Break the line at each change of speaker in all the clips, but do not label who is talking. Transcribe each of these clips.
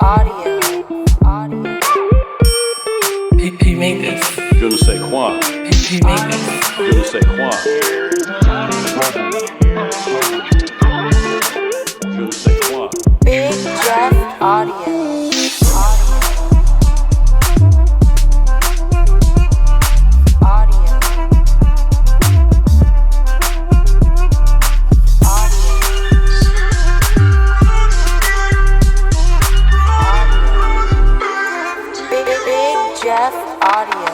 Audio.
He made this.
Je ne sais quoi.
He made this.
Je ne sais quoi. Je ne sais quoi.
Big Jeff Audio. Jeff Audio.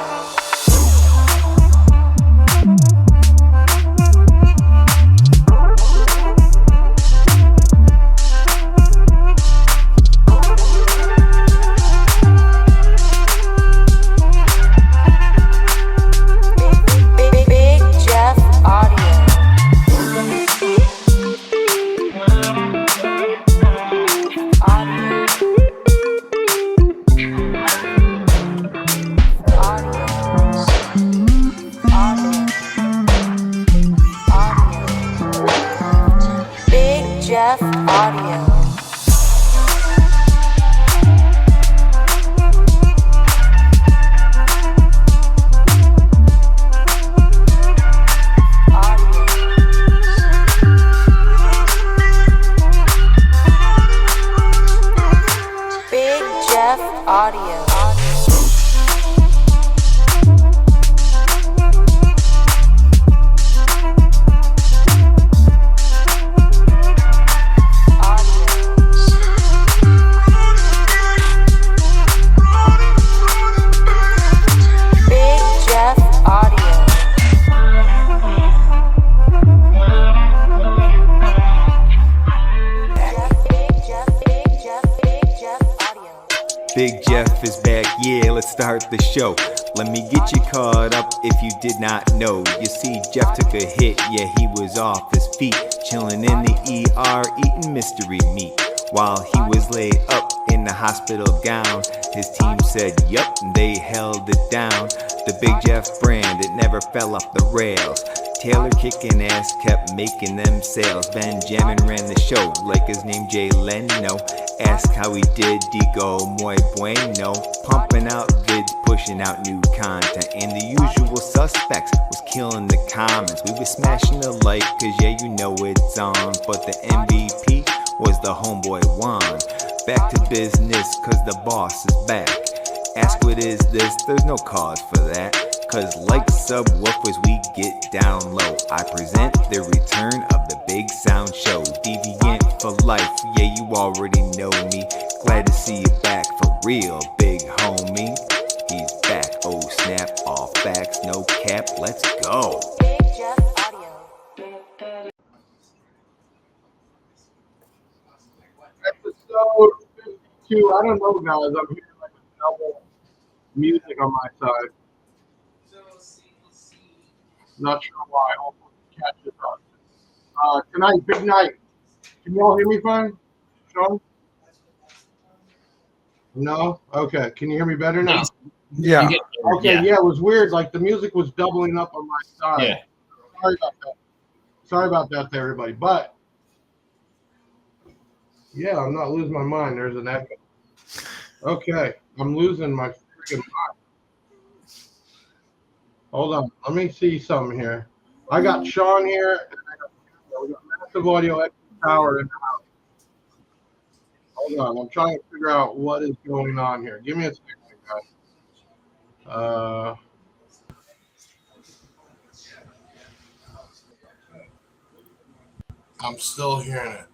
Jeff Audio. Big Jeff Audio.
Big Jeff is back, yeah, let's start the show. Let me get you caught up if you did not know. You see, Jeff took a hit, yeah, he was off his feet, chilling in the ER, eating mystery meat. While he was laid up in the hospital gown, his team said, yup, and they held it down. The Big Jeff brand, it never fell off the rails. Taylor kicking ass kept making them sales. Benjamin ran the show like his name Jay Leno. Ask how he did, digo muy bueno. Pumping out vids, pushing out new content. And the usual suspects was killing the comments. We were smashing the like, cause yeah, you know it's on. But the MVP was the homeboy Juan. Back to business, cause the boss is back. Ask what is this, there's no cause for that. Cause like subwoofers we get down low. I present the return of the Big Sound Show. Deviant for life, yeah, you already know me. Glad to see you back for real, big homie. He's back, oh snap, all facts, no cap, let's go.
Big Jeff Audio.
Episode 52, I don't know guys, I'm hearing like a double music on my side. Not sure why. Hopefully catch it up. Tonight, big night. Can you all hear me fine? Shawn? No? Okay. Can you hear me better now?
Yeah.
Okay, yeah, it was weird. Like the music was doubling up on my side.
Yeah.
Sorry about that. Sorry about that to everybody. But yeah, I'm not losing my mind. There's an echo. Okay. I'm losing my freaking mind. Hold on, let me see something here. I got Shawn here, and we got Massive Audio Power in the house. Hold on, I'm trying to figure out what is going on here. Give me a second, guys. I'm still hearing it.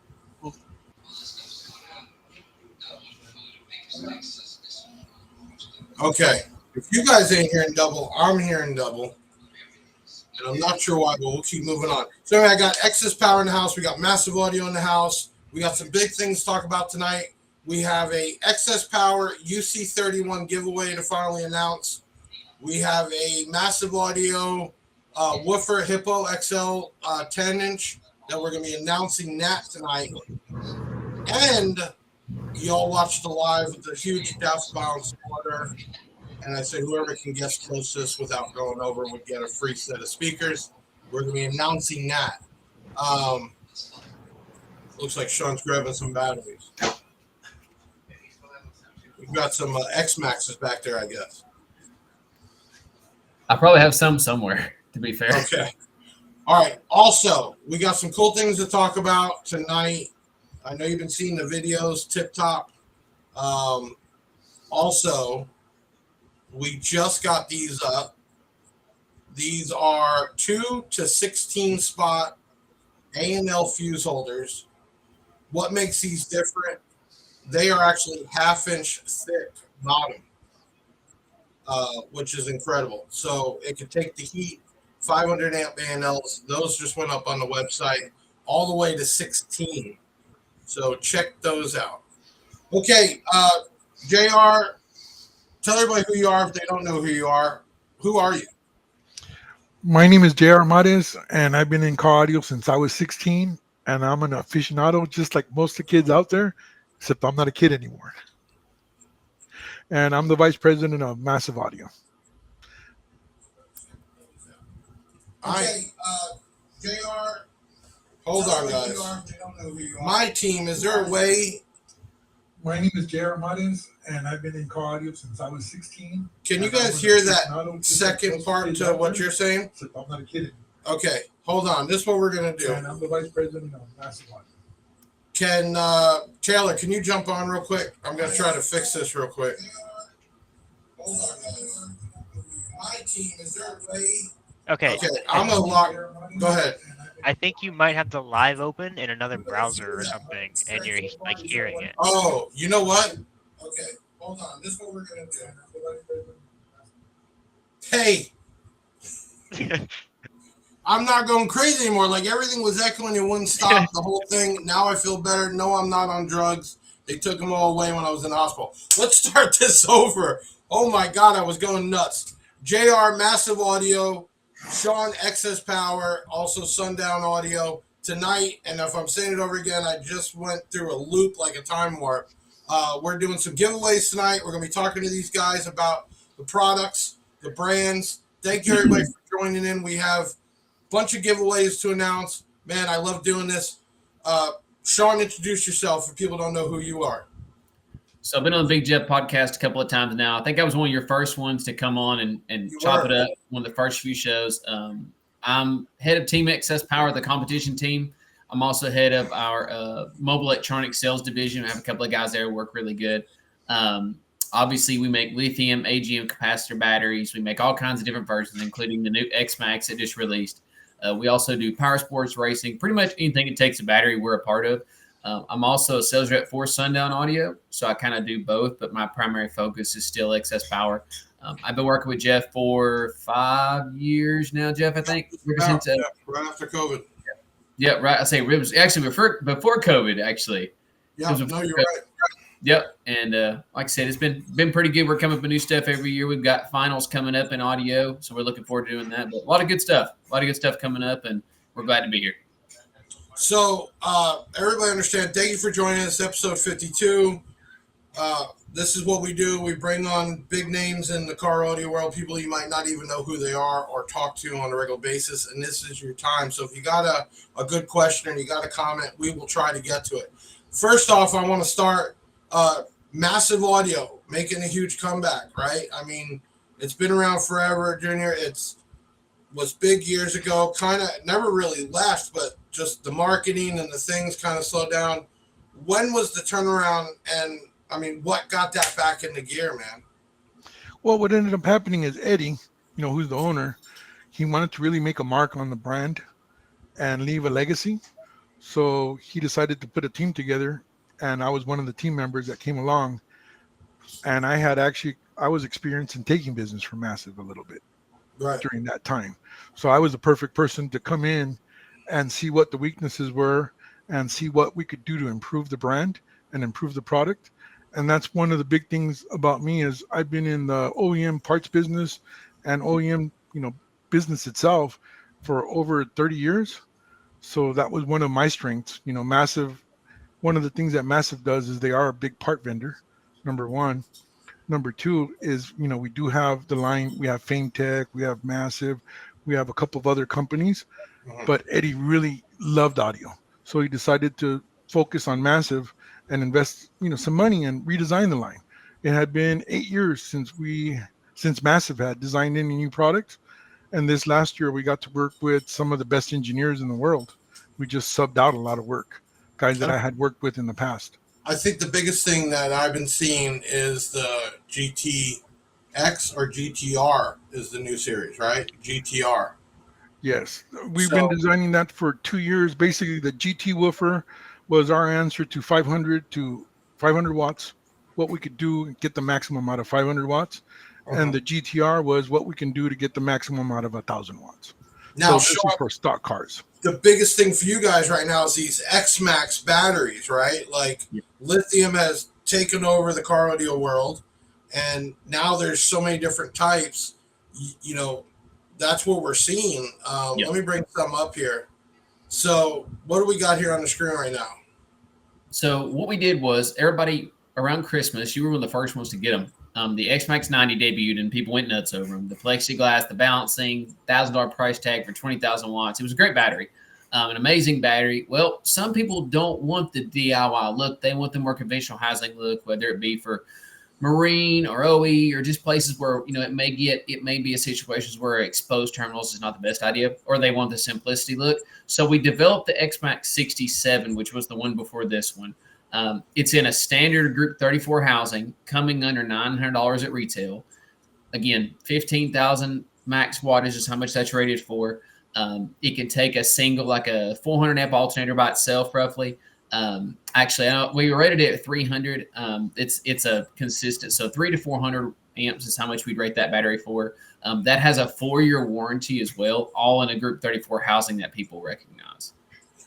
Okay. If you guys ain't hearing double, I'm hearing double. And I'm not sure why, but we'll keep moving on. So anyway, I got Ioxus Power in the house. We got Massive Audio in the house. We got some big things to talk about tonight. We have a Ioxus Power UC31 giveaway to finally announce. We have a Massive Audio woofer Hippo XL 10-inch that we're going to be announcing that tonight. And y'all watched the live with the huge Death Bounce order. And I said whoever can guess closest without going over would get a free set of speakers. We're going to be announcing that. Looks like Shawn's grabbing some batteries. You've got some X Maxes back there, I guess.
I probably have some somewhere, to be fair.
Okay. All right. Also, we got some cool things to talk about tonight. I know you've been seeing the videos, tip top. Also, we just got these up. These are 2 to 16 spot A&L fuse holders. What makes these different? They are actually 1/2 inch thick bottom, which is incredible. So it can take the heat, 500 amp A&Ls. Those just went up on the website, all the way to 16. So check those out. Okay, JR, tell everybody who you are if they don't know who you are. Who are you?
My name is J.R. Mares, and I've been in car audio since I was 16, and I'm an aficionado just like most of the kids out there, except I'm not a kid anymore. And I'm the vice president of Massive Audio.
Okay, JR, hold on, guys. My team, is there a way?
My name is J.R. Mares, and I've been in car audio since I was 16.
Can you guys hear that second part to what you're saying?
Except I'm not a kid anymore.
Okay, hold on. This is what we're going to do.
And I'm the vice president of Massive Audio.
Can Taylor, can you jump on real quick? I'm going to try to fix this real quick. Hold on, guys. My team, is there a way?
Okay.
Okay, I'm going to lock. Go ahead.
I think you might have the live open in another browser or something, and you're like hearing it.
Oh, you know what? Okay, hold on. This is what we're going to do. Hey. I'm not going crazy anymore. Like everything was echoing, it wouldn't stop the whole thing. Now I feel better. No, I'm not on drugs. They took them all away when I was in the hospital. Let's start this over. Oh my God, I was going nuts. JR, Massive Audio, Shawn, Excess Power, also Sundown Audio tonight. And if I'm saying it over again, I just went through a loop like a time warp. We're doing some giveaways tonight. We're going to be talking to these guys about the products, the brands. Thank you, everybody, for joining in. We have bunch of giveaways to announce. Man, I love doing this. Shawn, introduce yourself if people don't know who you are.
So I've been on the Big Jeff podcast a couple of times now. I think I was one of your first ones to come on and chop it up, one of the first few shows. I'm head of Team Excess Power, the competition team. I'm also head of our mobile electronics sales division. I have a couple of guys there who work really good. Obviously, we make lithium AGM capacitor batteries. We make all kinds of different versions, including the new X-Max that just released. We also do power sports racing. Pretty much anything that takes a battery, we're a part of. I'm also a sales rep for Sundown Audio, so I kind of do both, but my primary focus is still Excess Power. I've been working with Jeff for 5 years now, Jeff, I think.
Right after COVID.
Yeah, right. I say it was actually before COVID, actually.
Yeah, no, you're right.
Yep. And like I said, it's been pretty good. We're coming up with new stuff every year. We've got finals coming up in audio, so we're looking forward to doing that. But a lot of good stuff. Coming up, and we're glad to be here.
So everybody understand, thank you for joining us, episode 52. This is what we do. We bring on big names in the car audio world, people you might not even know who they are or talk to on a regular basis, and this is your time. So if you got a good question or you got a comment, we will try to get to it. First off, I want to start Massive Audio making a huge comeback, right? I mean, it's been around forever, Junior. Was big years ago, kind of never really left, but just the marketing and the things kind of slowed down. When was the turnaround? And I mean, what got that back into gear, man?
Well, what ended up happening is Eddie, who's the owner, he wanted to really make a mark on the brand and leave a legacy. So he decided to put a team together, and I was one of the team members that came along. And I was experienced in taking business from Massive a little bit. Right. During that time. So I was the perfect person to come in and see what the weaknesses were and see what we could do to improve the brand and improve the product. And that's one of the big things about me is I've been in the OEM parts business and OEM, business itself for over 30 years. So that was one of my strengths. Massive, one of the things that Massive does is they are a big part vendor, number one. Number two is, we do have the line, we have Fame Tech, we have Massive, we have a couple of other companies, but Eddie really loved audio. So he decided to focus on Massive and invest, some money and redesign the line. It had been 8 years since Massive had designed any new product, and this last year we got to work with some of the best engineers in the world. We just subbed out a lot of work, guys that I had worked with in the past.
I think the biggest thing that I've been seeing is the GTX or GTR is the new series, right? GTR.
Yes, we've
So
been designing that for 2 years. Basically, the GT woofer was our answer to 500 watts, what we could do and get the maximum out of 500 watts. And the GTR was what we can do to get the maximum out of 1,000 watts.
now,
So this
Sean,
is for stock cars.
the biggest thing for you guys right now is these X-Max batteries, right? Like lithium has taken over the car audio world, and now there's so many different types. You know, that's what we're seeing. Let me bring some up here. So what do we got here on the screen right now?
So what we did was everybody around Christmas, you were one of the first ones to get them. The X-Max 90 debuted and people went nuts over them. The plexiglass, the balancing, $1,000 price tag for 20,000 watts. It was a great battery, an amazing battery. Well, some people don't want the DIY look. They want the more conventional housing look, whether it be for marine or OE or just places where, you know, it may be a situations where exposed terminals is not the best idea, or they want the simplicity look. So we developed the X-Max 67, which was the one before this one. It's in a standard Group 34 housing, coming under $900 at retail. Again, 15,000 max wattage is how much that's rated for. It can take a single, like a 400 amp alternator by itself, roughly. Actually, we rated it at 300. It's a consistent, so 300 to 400 amps is how much we'd rate that battery for. That has a 4-year warranty as well, all in a Group 34 housing that people recognize.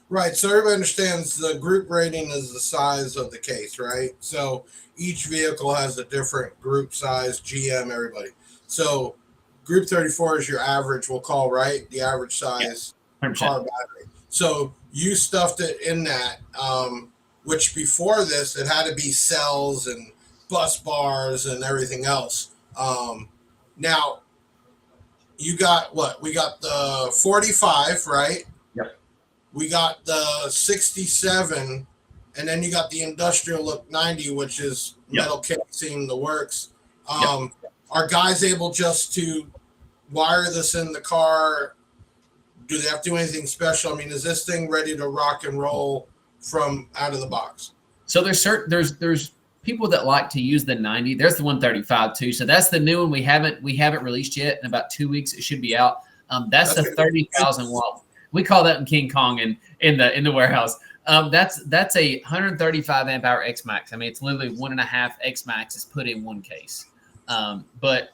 Right. So everybody understands the group rating is the size of the case, right? So each vehicle has a different group size, GM, everybody. So Group 34 is your average, we'll call, right? The average size car battery. So you stuffed it in that, which before this, it had to be cells and bus bars and everything else. Now, you got what? We got the 45, right?
Yep.
We got the 67, and then you got the industrial look 90, which is metal casing, the works. Are guys able just to wire this in the car? Do they have to do anything special? I mean, is this thing ready to rock and roll from out of the box?
So there's people that like to use the 90. There's the 135 too. So that's the new one we haven't released yet. In about 2 weeks, it should be out. That's the 30,000 watt. We call that in King Kong and in the warehouse. That's a 135 amp hour X-Max. I mean, it's literally 1.5 X-Max is put in one case. But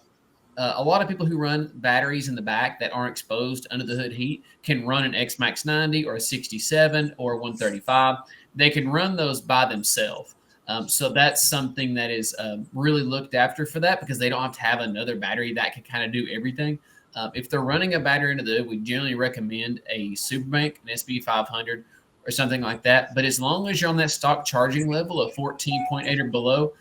a lot of people who run batteries in the back that aren't exposed under the hood heat can run an X-Max 90 or a 67 or a 135. They can run those by themselves. So that's something that is really looked after for that, because they don't have to have another battery that can kind of do everything. If they're running a battery into the hood, we generally recommend a Superbank, an SB500 or something like that. But as long as you're on that stock charging level of 14.8 or below,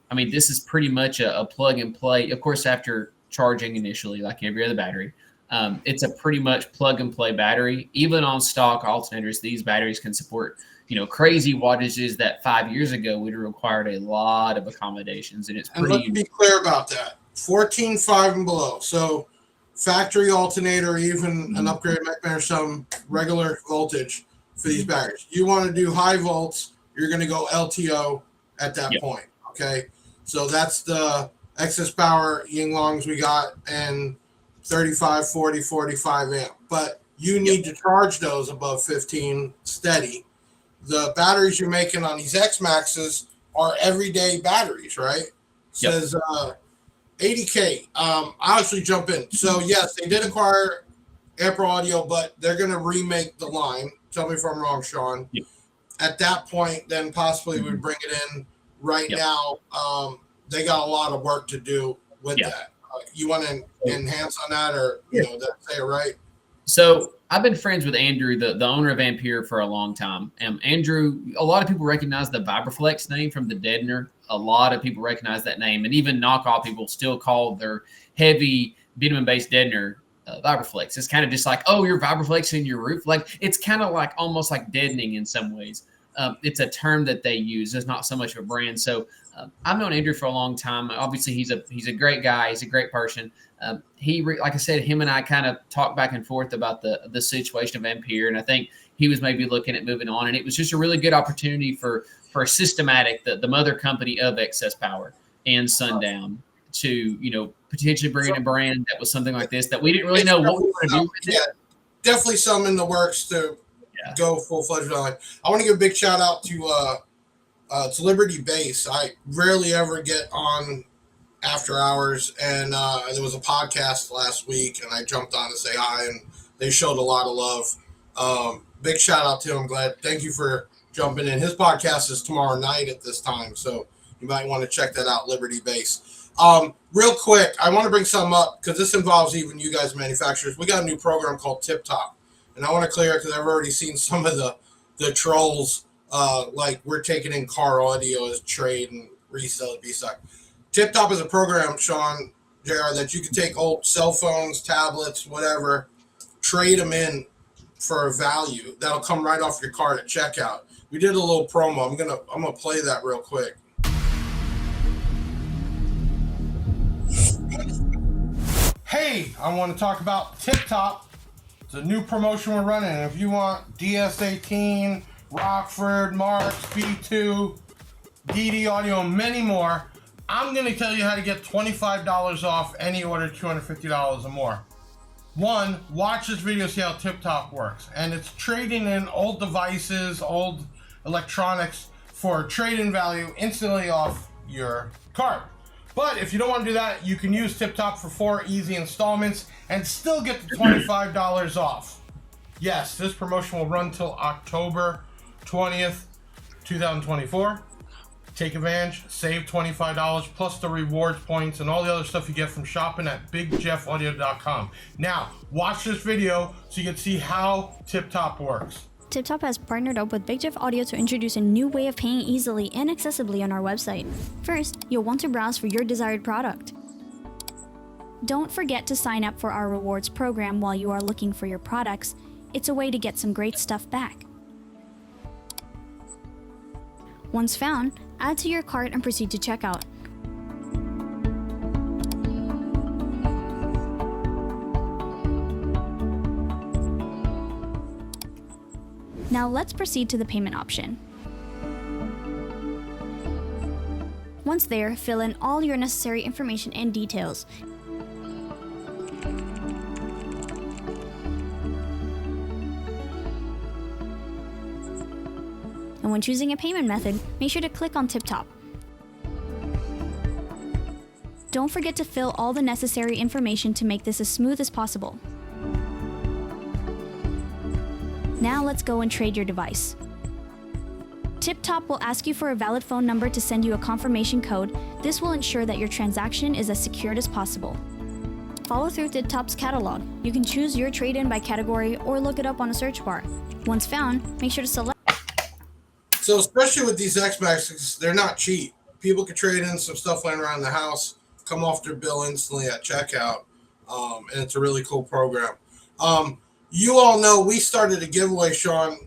I mean, this is pretty much a plug and play. Of course, after charging initially, like every other battery, it's a pretty much plug and play battery. Even on stock alternators, these batteries can support, you know, crazy wattages that 5 years ago would have required a lot of accommodations, and it's pretty.
And let's be clear about that: 14.5 and below. So factory alternator, even an upgrade or some regular voltage for these batteries. You want to do high volts, you're going to go LTO at that point. Okay, so that's the excess power Yinglongs we got, and 35, 40, 45 amp. But you need to charge those above 15 steady. The batteries you're making on these X-Maxes are everyday batteries, right? Says 80K. I'll actually jump in. So yes, they did acquire Ampro Audio, but they're going to remake the line. Tell me if I'm wrong, Sean. At that point, then possibly we'd bring it in. Right now, they got a lot of work to do with that. You want to enhance on that, or you know, that say it right?
So I've been friends with Andrew, the owner of Ampere, for a long time. Andrew, a lot of people recognize the Vibraflex name from the Deadener. A lot of people recognize that name, and even knockoff people still call their heavy bitumen-based Deadener Vibraflex. It's kind of just like, oh, you're Vibraflexing your roof. Like, it's kind of like almost like deadening in some ways. it's a term that they use. It's not so much of a brand. So I've known Andrew for a long time. Obviously, he's a great guy. He's a great person. Like I said, him and I kind of talked back and forth about the situation of Ampere, and I think he was maybe looking at moving on. And it was just a really good opportunity for Systematic, the mother company of Excess Power and Sundown, to potentially bring in a brand that was something like this that we didn't really know what we were going to do with it.
Definitely some in the works to go full-fledged on. I want to give a big shout out to Liberty Base. I rarely ever get on after hours, and there was a podcast last week, and I jumped on to say hi, and they showed a lot of love. Big shout out to him. Thank you for jumping in. His podcast is tomorrow night at this time, so you might want to check that out, Liberty Base. Real quick, I want to bring something up because this involves even you guys manufacturers. We got a new program called Tip Top, and I want to clear it because I've already seen some of the trolls like we're taking in car audio as trade and resell at B-Stock. Tip Top is a program, Shawn, JR, that you can take old cell phones, tablets, whatever, trade them in for a value that'll come right off your card at checkout. We did a little promo. I'm gonna play that real quick. Hey, I want to talk about Tip Top. It's a new promotion we're running. If you want DS18, Rockford, Marks, B2, DD Audio, and many more, I'm going to tell you how to get $25 off any order $250 or more. One, watch this video, see how Tip Top works. And it's trading in old devices, old electronics for trade-in value instantly off your card. But if you don't want to do that, you can use Tip Top for 4 easy installments and still get the $25 off. Yes, this promotion will run till October 20th, 2024. Take advantage, save $25 plus the rewards points and all the other stuff you get from shopping at bigjeffaudio.com. Now, watch this video so you can see how Tip Top works.
Tip Top has partnered up with Big Jeff Audio to introduce a new way of paying easily and accessibly on our website. First, you'll want to browse for your desired product. Don't forget to sign up for our rewards program while you are looking for your products. It's a way to get some great stuff back. Once found, add to your cart and proceed to checkout. Now let's proceed to the payment option. Once there, fill in all your necessary information and details. And when choosing a payment method, make sure to click on Tip Top. Don't forget to fill all the necessary information to make this as smooth as possible. Now let's go and trade your device. Tip Top will ask you for a valid phone number to send you a confirmation code. This will ensure that your transaction is as secured as possible. Follow through Tip Top's catalog. You can choose your trade-in by category or look it up on a search bar. Once found, make sure to select.
So especially with these X-Maxes, they're not cheap. People can trade in some stuff laying around the house, come off their bill instantly at checkout, and it's a really cool program. You all know we started a giveaway, Shawn,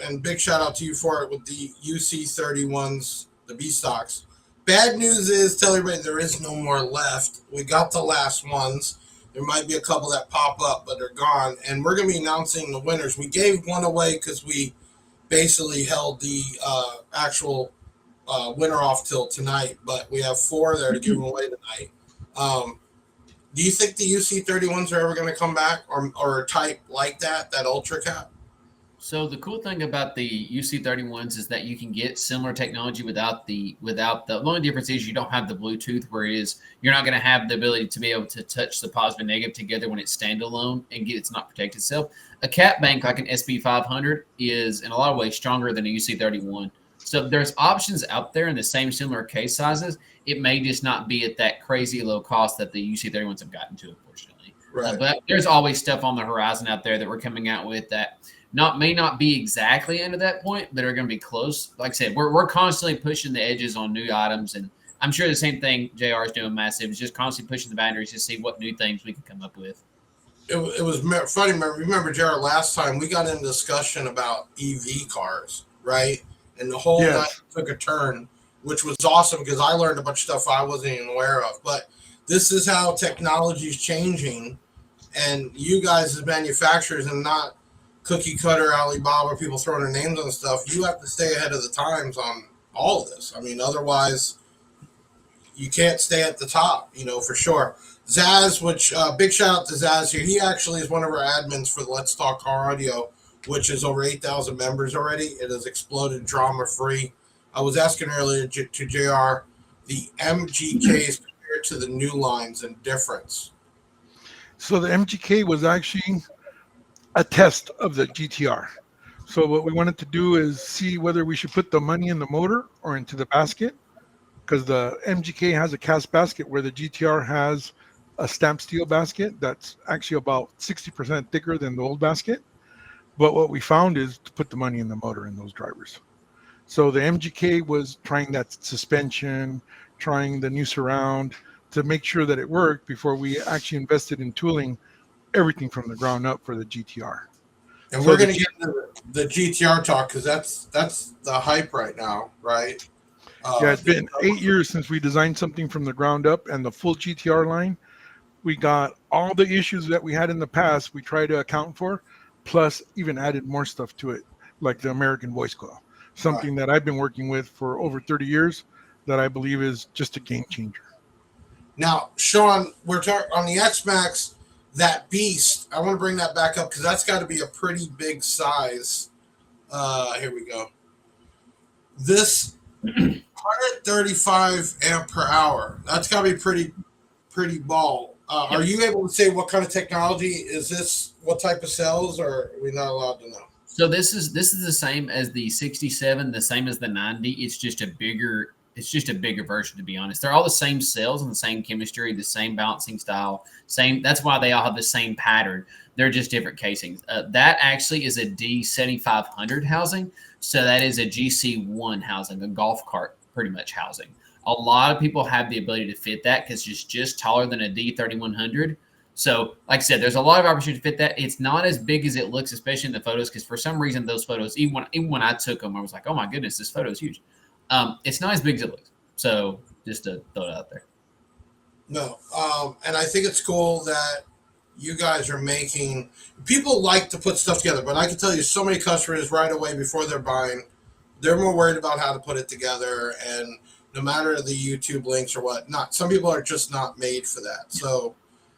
and big shout out to you for it with the UC31s, the B stocks. Bad news is, tell everybody there is no more left. We got the last ones. There might be a couple that pop up, but they're gone. And we're going to be announcing the winners. We gave one away because we basically held the actual winner off till tonight, but we have 4 there to give them away tonight. Do you think the UC31s are ever going to come back or type like that Ultra Cap?
So the cool thing about the UC31s is that you can get similar technology without the only difference is you don't have the Bluetooth, where it is you're not going to have the ability to be able to touch the positive and negative together when it's standalone and it's not protect itself. A cap bank like an SB500 is in a lot of ways stronger than a UC31. So there's options out there in the same similar case sizes. It may just not be at that crazy low cost that the UC31s have gotten to, unfortunately.
Right.
But there's always stuff on the horizon out there that we're coming out with that may not be exactly into that point, but are going to be close. Like I said, we're constantly pushing the edges on new items, and I'm sure the same thing JR is doing massive. Is just constantly pushing the boundaries to see what new things we can come up with.
It was funny. Remember, JR, last time we got into discussion about EV cars, right? and the whole
Yes.
night took a turn, which was awesome because I learned a bunch of stuff I wasn't even aware of. But this is how technology is changing, and you guys as manufacturers and not cookie cutter Alibaba people throwing their names on stuff, you have to stay ahead of the times on all of this. I mean, otherwise you can't stay at the top, for sure. Zaz, which big shout out to Zaz here. He actually is one of our admins for the Let's Talk Car Audio, which is over 8,000 members already. It has exploded drama free. I was asking earlier to JR the MGKs compared to the new lines and difference.
So the MGK was actually a test of the GTR. So what we wanted to do is see whether we should put the money in the motor or into the basket, because the MGK has a cast basket where the GTR has a stamped steel basket that's actually about 60% thicker than the old basket. But what we found is to put the money in the motor in those drivers. So the MGK was trying that suspension, trying the new surround to make sure that it worked before we actually invested in tooling everything from the ground up for the GTR.
And
So
we're
the
going to get into the GTR talk because that's the hype right now, right?
Yeah, it's been 8 years since we designed something from the ground up, and the full GTR line, we got all the issues that we had in the past, we tried to account for, plus even added more stuff to it, like the American voice coil, something that I've been working with for over 30 years that I believe is just a game changer.
Now, Shawn, we're talking on the X-Max, that beast. I want to bring that back up because that's got to be a pretty big size. Here we go. This 135 amp per hour. That's got to be pretty ball. Are you able to say what kind of technology is this? What type of cells, or are we not allowed to know?
So this is the same as the 67, the same as the 90. It's just a bigger version, to be honest. They're all the same cells and the same chemistry, the same balancing style, same. That's why they all have the same pattern. They're just different casings. That actually is a D7500 housing. So that is a GC1 housing, a golf cart pretty much housing. A lot of people have the ability to fit that because it's just taller than a D3100. So, like I said, there's a lot of opportunity to fit that. It's not as big as it looks, especially in the photos, because for some reason those photos, even when I took them, I was like, oh my goodness, this photo is huge. It's not as big as it looks. So just to throw it out there.
No. And I think it's cool that you guys are making, people like to put stuff together, but I can tell you so many customers right away before they're buying, they're more worried about how to put it together. And no matter the YouTube links or whatnot, some people are just not made for that. So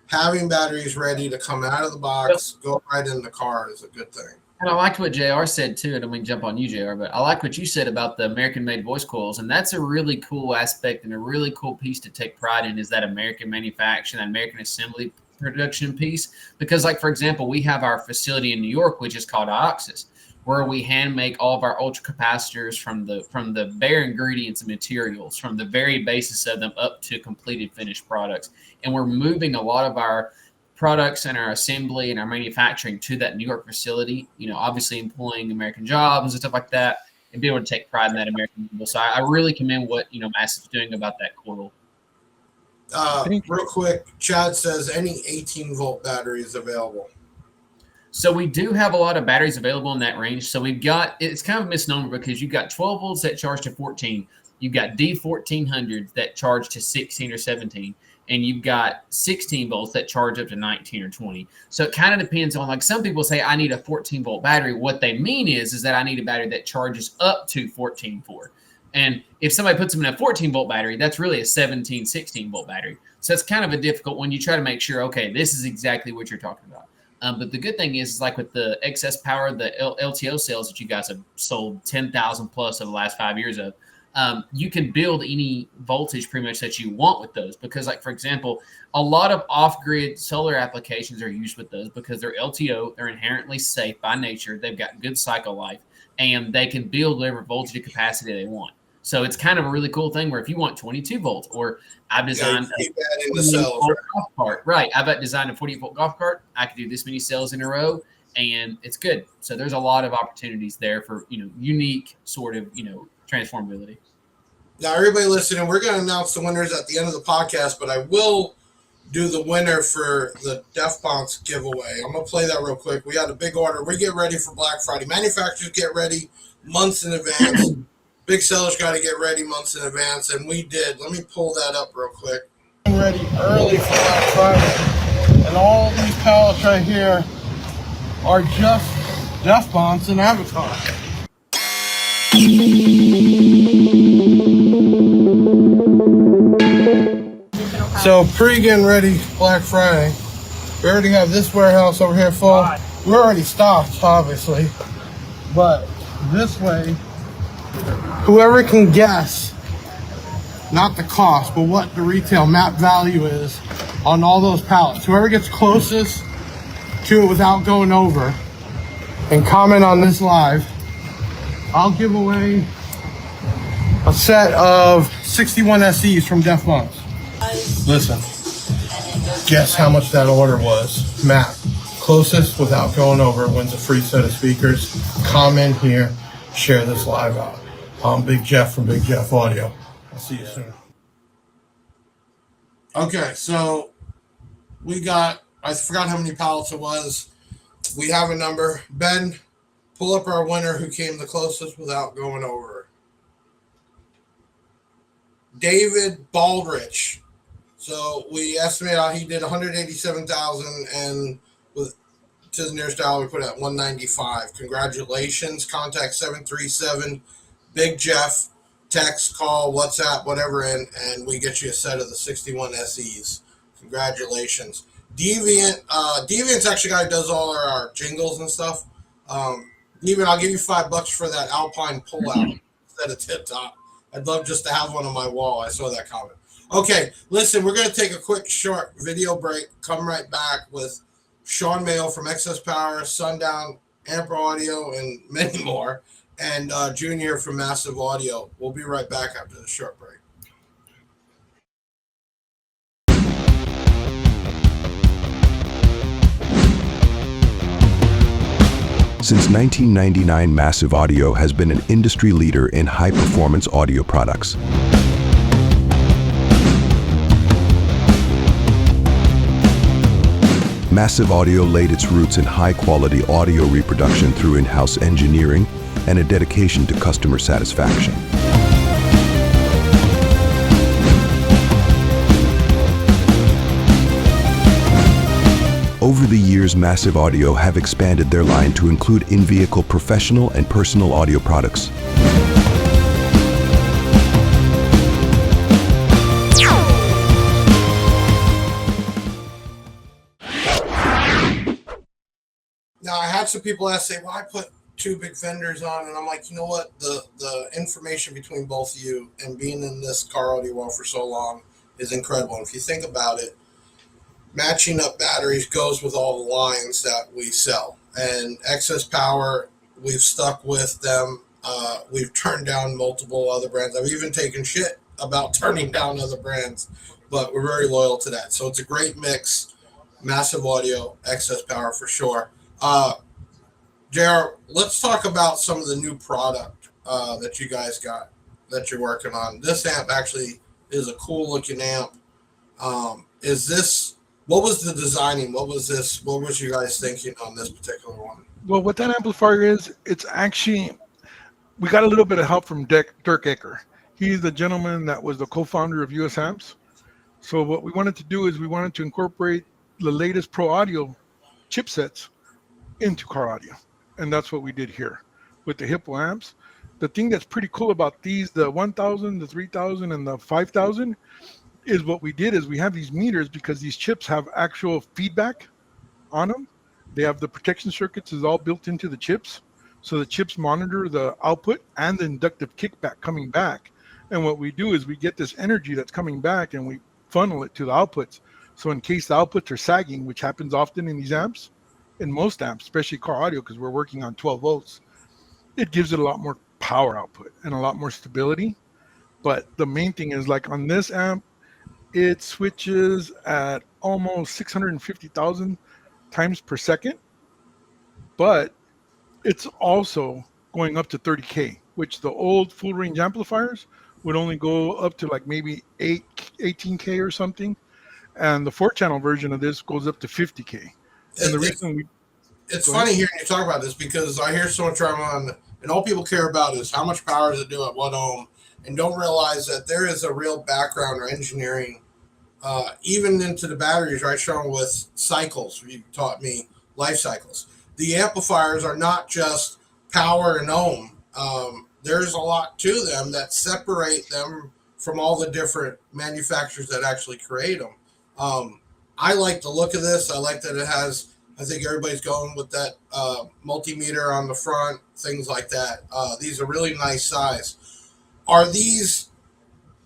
having batteries ready to come out of the box, go right in the car is a good thing.
And I liked what JR said too. I don't mean jump on you, JR, but I like what you said about the American-made voice coils, and that's a really cool aspect and a really cool piece to take pride in, is that American manufacturing, that American assembly production piece. Because, like for example, we have our facility in New York, which is called Ioxus, where we hand make all of our ultra capacitors from the bare ingredients and materials, from the very basis of them up to completed finished products, and we're moving a lot of our products and our assembly and our manufacturing to that New York facility, obviously employing American jobs and stuff like that, and be able to take pride in that American people. So I really commend what, Massive's doing about that coil.
Real quick, Chad says any 18-volt batteries available.
So we do have a lot of batteries available in that range. So we've got, it's kind of a misnomer because you've got 12 volts that charge to 14. You've got D1400s that charge to 16 or 17. And you've got 16 volts that charge up to 19 or 20. So it kind of depends on, like some people say, I need a 14 volt battery. What they mean is that I need a battery that charges up to 14.4. And if somebody puts them in a 14 volt battery, that's really a 17, 16 volt battery. So it's kind of a difficult when you try to make sure, okay, this is exactly what you're talking about. But the good thing is like with the excess power, the LTO cells that you guys have sold 10,000 plus over the last 5 years of, you can build any voltage pretty much that you want with those, because like, for example, a lot of off-grid solar applications are used with those because they're LTO, they're inherently safe by nature, they've got good cycle life, and they can build whatever voltage and capacity they want. So it's kind of a really cool thing where if you want 22 volts, or I've designed a golf cart, right? I've designed a 48 volt golf cart. I can do this many cells in a row, and it's good. So there's a lot of opportunities there for, unique sort of, transformability.
Now, everybody listening, we're going to announce the winners at the end of the podcast, but I will do the winner for the Def Bonks giveaway. I'm going to play that real quick. We had a big order. We get ready for Black Friday. Manufacturers get ready months in advance. Big sellers got to get ready months in advance, and we did. Let me pull that up real quick. I'm ready early for Black Friday, and all these pallets right here are just Death Bonds and Avatar. So pre-getting ready Black Friday. We already have this warehouse over here full. We're already stocked, obviously, but this way, whoever can guess, not the cost, but what the retail map value is on all those pallets, whoever gets closest to it without going over and comment on this live, I'll give away a set of 61 SEs from Def Bonds. Listen, guess how much that order was. Map, closest without going over wins a free set of speakers. Comment here, share this live out. I'm Big Jeff from Big Jeff Audio. I'll see you soon. Okay, so we got, I forgot how many pallets it was. We have a number. Ben, pull up our winner who came the closest without going over. David Baldrich. So we estimate he did 187,000, and with to the nearest dollar we put it at 195. Congratulations. Contact 737 Big Jeff. Text, call, WhatsApp, whatever, and we get you a set of the 61 SEs. Congratulations. Deviant's actually a guy who does all our jingles and stuff. Deviant, I'll give you $5 for that Alpine pullout instead of Tip Top. I'd love just to have one on my wall. I saw that comment. Okay, listen, we're going to take a quick short video break. Come right back with Shawn Mayo from Excess Power, Sundown, Amper Audio, and many more, and Junior from Massive Audio. We'll be right back after the short break.
Since 1999, Massive Audio has been an industry leader in high-performance audio products. Massive Audio laid its roots in high-quality audio reproduction through in-house engineering and a dedication to customer satisfaction. Over the years, Massive Audio have expanded their line to include in-vehicle professional and personal audio products.
Now, I had some people ask, say, well, I put two big vendors on, and I'm like, you know what? The information between both of you and being in this car audio world for so long is incredible. And if you think about it, matching up batteries goes with all the lines that we sell. And Excess Power, we've stuck with them. We've turned down multiple other brands. I've even taken shit about turning down other brands, but we're very loyal to that. So it's a great mix. Massive Audio, Excess Power for sure. JR, let's talk about some of the new product that you guys got that you're working on. This amp actually is a cool looking amp. What was the designing? What was you guys thinking on this particular one?
Well, what that amplifier is, it's actually, we got a little bit of help from Dirk Ecker. He's the gentleman that was the co-founder of US Amps. So what we wanted to do is we wanted to incorporate the latest pro audio chipsets into car audio. And that's what we did here with the Hippo amps. The thing that's pretty cool about these, the 1000, the 3000, and the 5000, is what we did is we have these meters because these chips have actual feedback on them. They have the protection circuits is all built into the chips. So the chips monitor the output and the inductive kickback coming back. And what we do is we get this energy that's coming back and we funnel it to the outputs. So in case the outputs are sagging, which happens often in these amps, in most amps, especially car audio, because we're working on 12 volts, it gives it a lot more power output and a lot more stability. But the main thing is, like on this amp, it switches at almost 650,000 times per second, but it's also going up to 30K, which the old full range amplifiers would only go up to like maybe 18K or something. And the 4-channel version of this goes up to 50K. And the reason
it's funny hearing you talk about this because I hear so much drama on And all people care about is how much power does it do at what ohm, and don't realize that there is a real background or engineering, even into the batteries, right, Shawn, with cycles. You taught me life cycles. The amplifiers are not just power and ohm. There's a lot to them that separate them from all the different manufacturers that actually create them. I like the look of this. I like that it has, I think everybody's going with that multimeter on the front, things like that. These are really nice size. Are these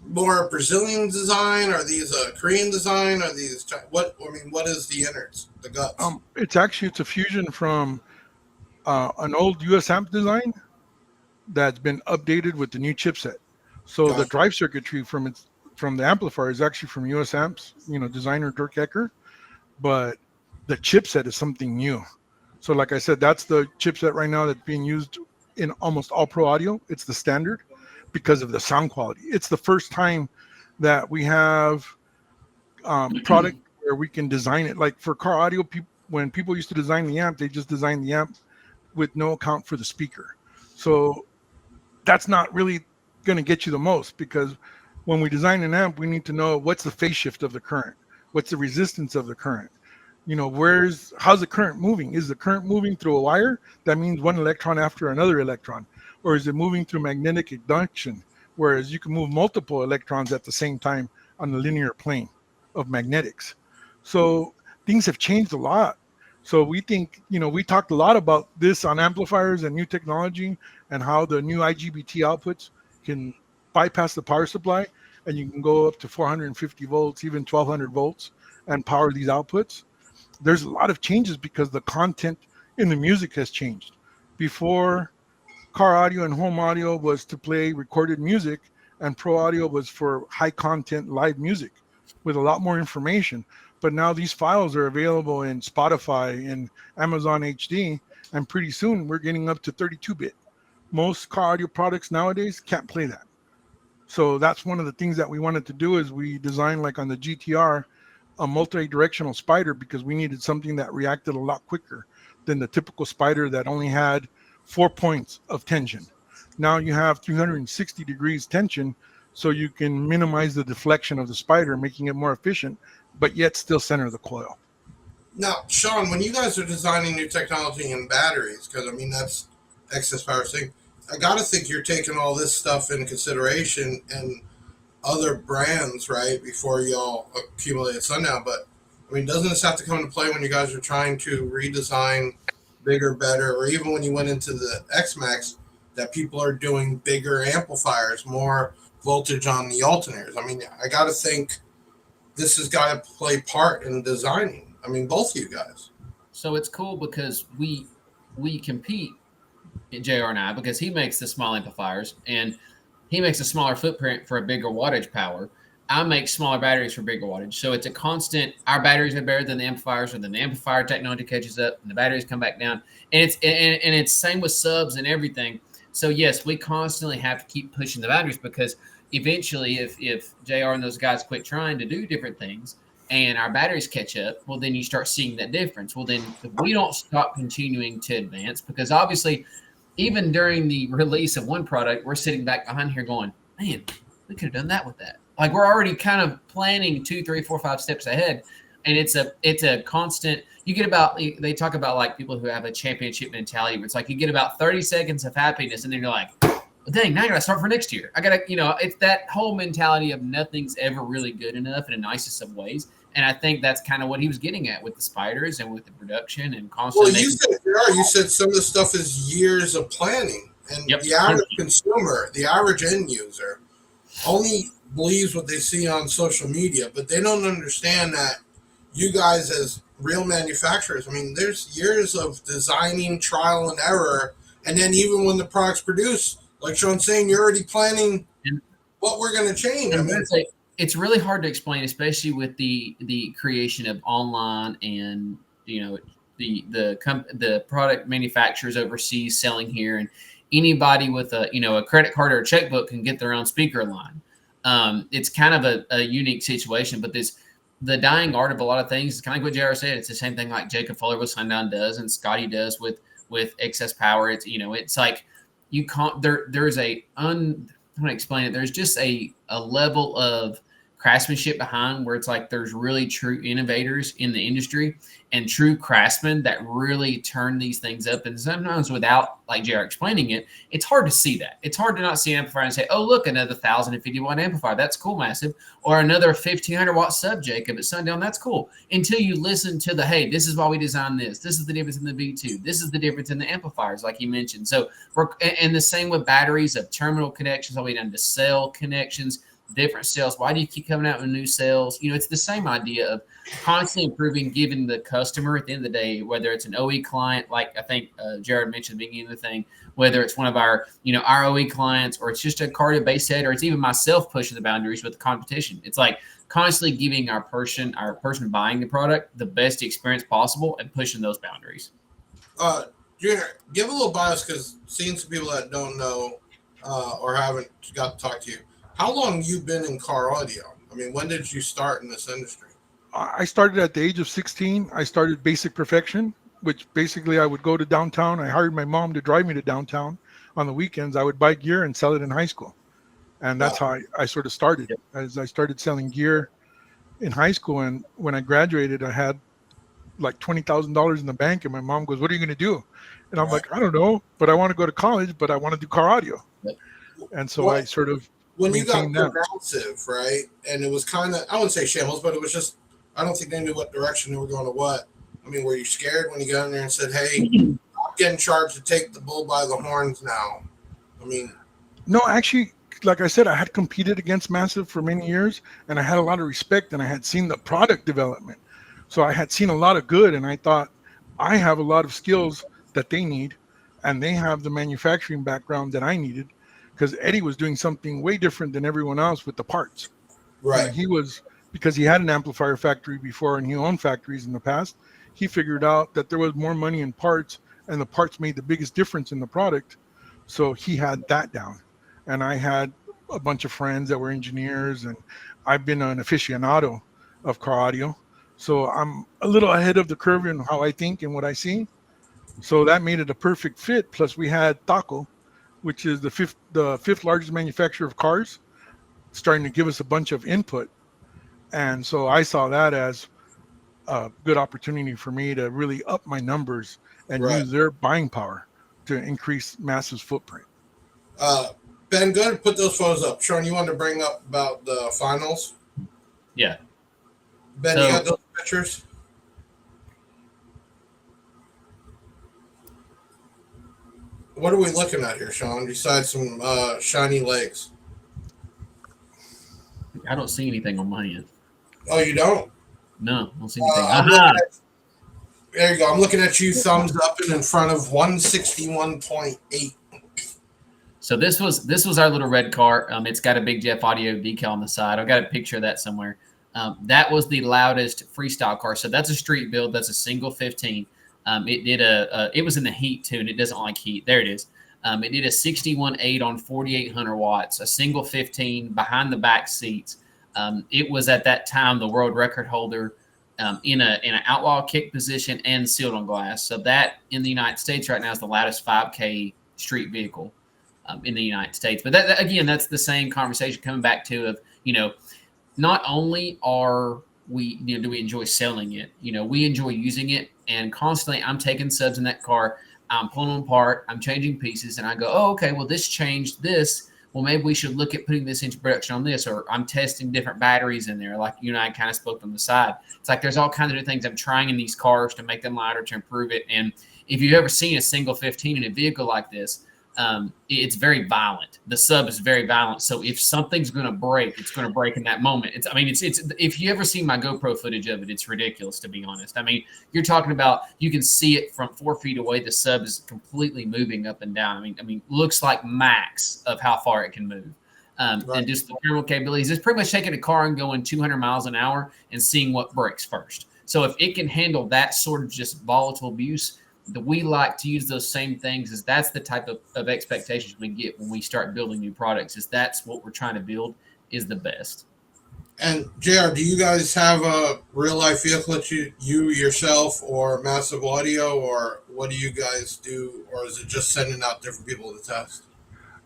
more Brazilian design? Are these a Korean design? Are these what is the innards, the guts?
It's a fusion from an old US amp design that's been updated with the new chipset. So the drive circuitry from the amplifier is actually from US Amps, designer Dirk Ecker, but the chipset is something new. So like I said, that's the chipset right now that's being used in almost all pro audio. It's the standard because of the sound quality. It's the first time that we have product where we can design it. Like for car audio, when people used to design the amp, they just designed the amp with no account for the speaker. So that's not really going to get you the most, because when we design an amp, we need to know what's the phase shift of the current, what's the resistance of the current, how's the current moving? Is the current moving through a wire? That means one electron after another electron. Or is it moving through magnetic induction, whereas you can move multiple electrons at the same time on the linear plane of magnetics? So things have changed a lot. So we think, we talked a lot about this on amplifiers and new technology and how the new IGBT outputs can bypass the power supply, and you can go up to 450 volts, even 1200 volts, and power these outputs. There's a lot of changes because the content in the music has changed. Before, car audio and home audio was to play recorded music, and pro audio was for high content live music with a lot more information. But now these files are available in Spotify and Amazon HD, and pretty soon we're getting up to 32-bit. Most car audio products nowadays can't play that. So that's one of the things that we wanted to do, is we designed, like on the GTR, a multi-directional spider, because we needed something that reacted a lot quicker than the typical spider that only had 4 points of tension. Now you have 360 degrees tension, so you can minimize the deflection of the spider, making it more efficient, but yet still center the coil.
Now, Shawn, when you guys are designing new technology in batteries, because that's excess power thing, I got to think you're taking all this stuff into consideration and other brands, right, before y'all accumulate Sundown. But doesn't this have to come into play when you guys are trying to redesign bigger, better, or even when you went into the X-Max, that people are doing bigger amplifiers, more voltage on the alternators? I got to think this has got to play part in designing. Both of you guys.
So it's cool because we compete, JR and I, because he makes the small amplifiers and he makes a smaller footprint for a bigger wattage power. I make smaller batteries for bigger wattage. So it's a constant. Our batteries are better than the amplifiers, or then the amplifier technology catches up and the batteries come back down. And it's same with subs and everything. So yes, we constantly have to keep pushing the batteries, because eventually if JR and those guys quit trying to do different things and our batteries catch up, well, then you start seeing that difference. Well, then if we don't stop continuing to advance, because obviously even during the release of one product, we're sitting back behind here going, man, we could have done that with that. Like, we're already kind of planning 2, 3, 4, 5 steps ahead. And it's a constant. You get about, they talk about like people who have a championship mentality, where it's like you get about 30 seconds of happiness and then you're like, well, dang, now I got to start for next year. I got to, it's that whole mentality of nothing's ever really good enough in the nicest of ways. And I think that's kind of what he was getting at with the spiders and with the production and constantly.
Well, you said some of the stuff is years of planning, and the average consumer, the average end user, only believes what they see on social media, but they don't understand that you guys as real manufacturers, there's years of designing, trial and error, and then even when the product's produced, like Shawn's saying, you're already planning what we're going to change.
It's really hard to explain, especially with the creation of online and the product manufacturers overseas selling here, and anybody with a credit card or a checkbook can get their own speaker line. It's kind of a unique situation, but the dying art of a lot of things is kind of what JR said. It's the same thing like Jacob Fuller with Sundown does and Scotty does with excess power. It's like you can't. There's a I'm going to explain it. There's just a level of craftsmanship behind where it's like there's really true innovators in the industry and true craftsmen that really turn these things up. And sometimes without, like JR explaining it, it's hard to see that. It's hard to not see an amplifier and say, oh, look, another 1,050-watt amplifier. That's cool, Massive. Or another 1,500-watt sub Jacob at Sundown. That's cool. Until you listen to the, hey, this is why we designed this. This is the difference in the V2. This is the difference in the amplifiers, like you mentioned. So, and the same with batteries of terminal connections all the way down to cell connections, different cells. Why do you keep coming out with new cells? You know, it's the same idea of constantly improving, giving the customer at the end of the day, whether it's an OE client, like I think Jared mentioned at the beginning of the thing, whether it's one of our, our OE clients, or it's just a cardio base head, or it's even myself pushing the boundaries with the competition. It's like constantly giving our person buying the product the best experience possible and pushing those boundaries.
Junior, give a little bias, because seeing some people that don't know or haven't got to talk to you, how long you been in car audio? I mean, when did you start in this industry?
I started at the age of 16. I started Basic Perfection, which basically I would go to downtown. I hired my mom to drive me to downtown on the weekends. I would buy gear and sell it in high school. And that's how I sort of started. As I started selling gear in high school, and when I graduated, I had like $20,000 in the bank, and my mom goes, what are you going to do? And I'm like, I don't know, but I want to go to college, but I want to do car audio. And so I sort of,
when you got Massive, right? And it was kind of, I wouldn't say shambles, but it was just, I don't think they knew what direction they were going to what. I mean, were you scared when you got in there and said, hey, I'm getting charged to take the bull by the horns now? I mean,
no, actually, like I said, I had competed against Massive for many years, and I had a lot of respect, and I had seen the product development. So I had seen a lot of good, and I thought, I have a lot of skills that they need, and they have the manufacturing background that I needed, because Eddie was doing something way different than everyone else with the parts.
Right.
And he was, because he had an amplifier factory before and he owned factories in the past, he figured out that there was more money in parts, and the parts made the biggest difference in the product. So he had that down. And I had a bunch of friends that were engineers, and I've been an aficionado of car audio. So I'm a little ahead of the curve in how I think and what I see. So that made it a perfect fit. Plus we had Taco, which is the fifth largest manufacturer of cars, starting to give us a bunch of input. And so I saw that as a good opportunity for me to really up my numbers and use their buying power to increase Massive's footprint.
Ben, go ahead and put those photos up. Shawn, you wanted to bring up about the finals?
Yeah.
Ben, you got those pictures? What are we looking at here, Shawn, besides some shiny legs?
I don't see anything on my end.
Oh, you don't?
No, I don't see anything.
There you go. I'm looking at you, thumbs up and in front of 161.8.
So this was our little red car. It's got a Big Jeff Audio decal on the side. I've got a picture of that somewhere. That was the loudest freestyle car. So that's a street build. That's a single 15. It was in the heat too, and it doesn't like heat. There it is. It did a 61.8 on 4,800 watts, a single 15 behind the back seats. It was at that time the world record holder in an outlaw kick position and sealed on glass. So that in the United States right now is the loudest 5K street vehicle in the United States. But that again, that's the same conversation coming back to of, not only are we, do we enjoy selling it? We enjoy using it, and constantly I'm taking subs in that car, I'm pulling them apart, I'm changing pieces, and I go, oh, okay, well, this changed this. Well, maybe we should look at putting this into production on this, or I'm testing different batteries in there, like you and I kind of spoke on the side. It's like there's all kinds of different things I'm trying in these cars to make them lighter, to improve it. And if you've ever seen a single 15 in a vehicle like this, it's very violent. The sub is very violent. So if something's going to break, it's going to break in that moment. It's if you ever see my GoPro footage of it, it's ridiculous, to be honest. I mean, you're talking about, you can see it from 4 feet away. The sub is completely moving up and down. I mean, looks like max of how far it can move. And just the terminal capabilities. It's pretty much taking a car and going 200 miles an hour and seeing what breaks first. So if it can handle that sort of just volatile abuse, that we like to use those same things, is that's the type of expectations we get when we start building new products, is that's what we're trying to build is the best.
And JR, do you guys have a real life vehicle that you yourself or Massive Audio, or what do you guys do, or is it just sending out different people to test?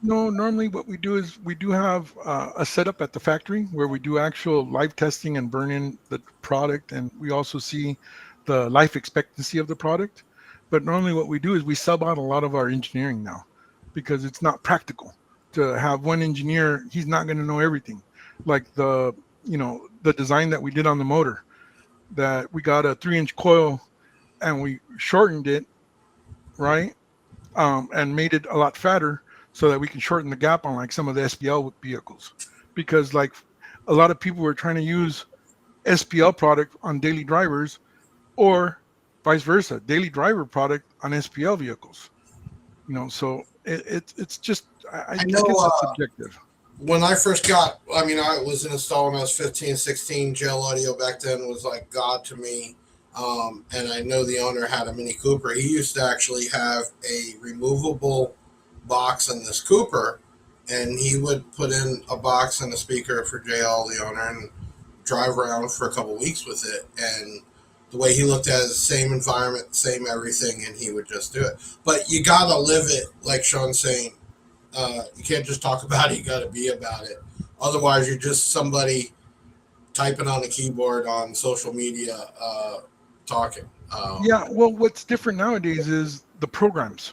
No, normally what we do is we do have a setup at the factory where we do actual live testing and burn in the product, and we also see the life expectancy of the product. But normally what we do is we sub out a lot of our engineering now, because it's not practical to have one engineer. He's not going to know everything. Like the design that we did on the motor, that we got a 3-inch coil and we shortened it, right? And made it a lot fatter so that we can shorten the gap on like some of the SPL vehicles, because like a lot of people were trying to use SPL product on daily drivers, or vice versa, daily driver product on SPL vehicles. So it's just I
know,
guess it's subjective.
When I first got, I mean, I was installed when I was 15, 16. Gel Audio back then was like God to me. And I know the owner had a Mini Cooper. He used to actually have a removable box in this Cooper, and he would put in a box and a speaker for JL, the owner, and drive around for a couple weeks with it. And the way he looked at it, same environment, same everything, and he would just do it. But you gotta live it, like Shawn's saying. You can't just talk about it, you gotta be about it. Otherwise, you're just somebody typing on the keyboard on social media, talking.
Yeah, well, what's different nowadays is the programs.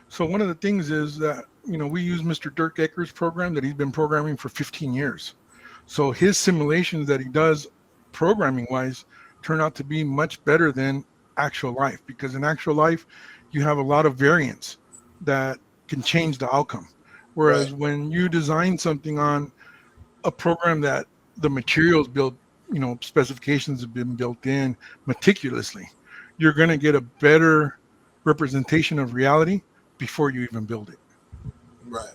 So one of the things is that, we use Mr. Dirk Ecker's program that he's been programming for 15 years. So his simulations that he does programming wise turn out to be much better than actual life, because in actual life, you have a lot of variance that can change the outcome. Whereas
Right.
when you design something on a program that the materials built, specifications have been built in meticulously, you're going to get a better representation of reality before you even build it.
Right.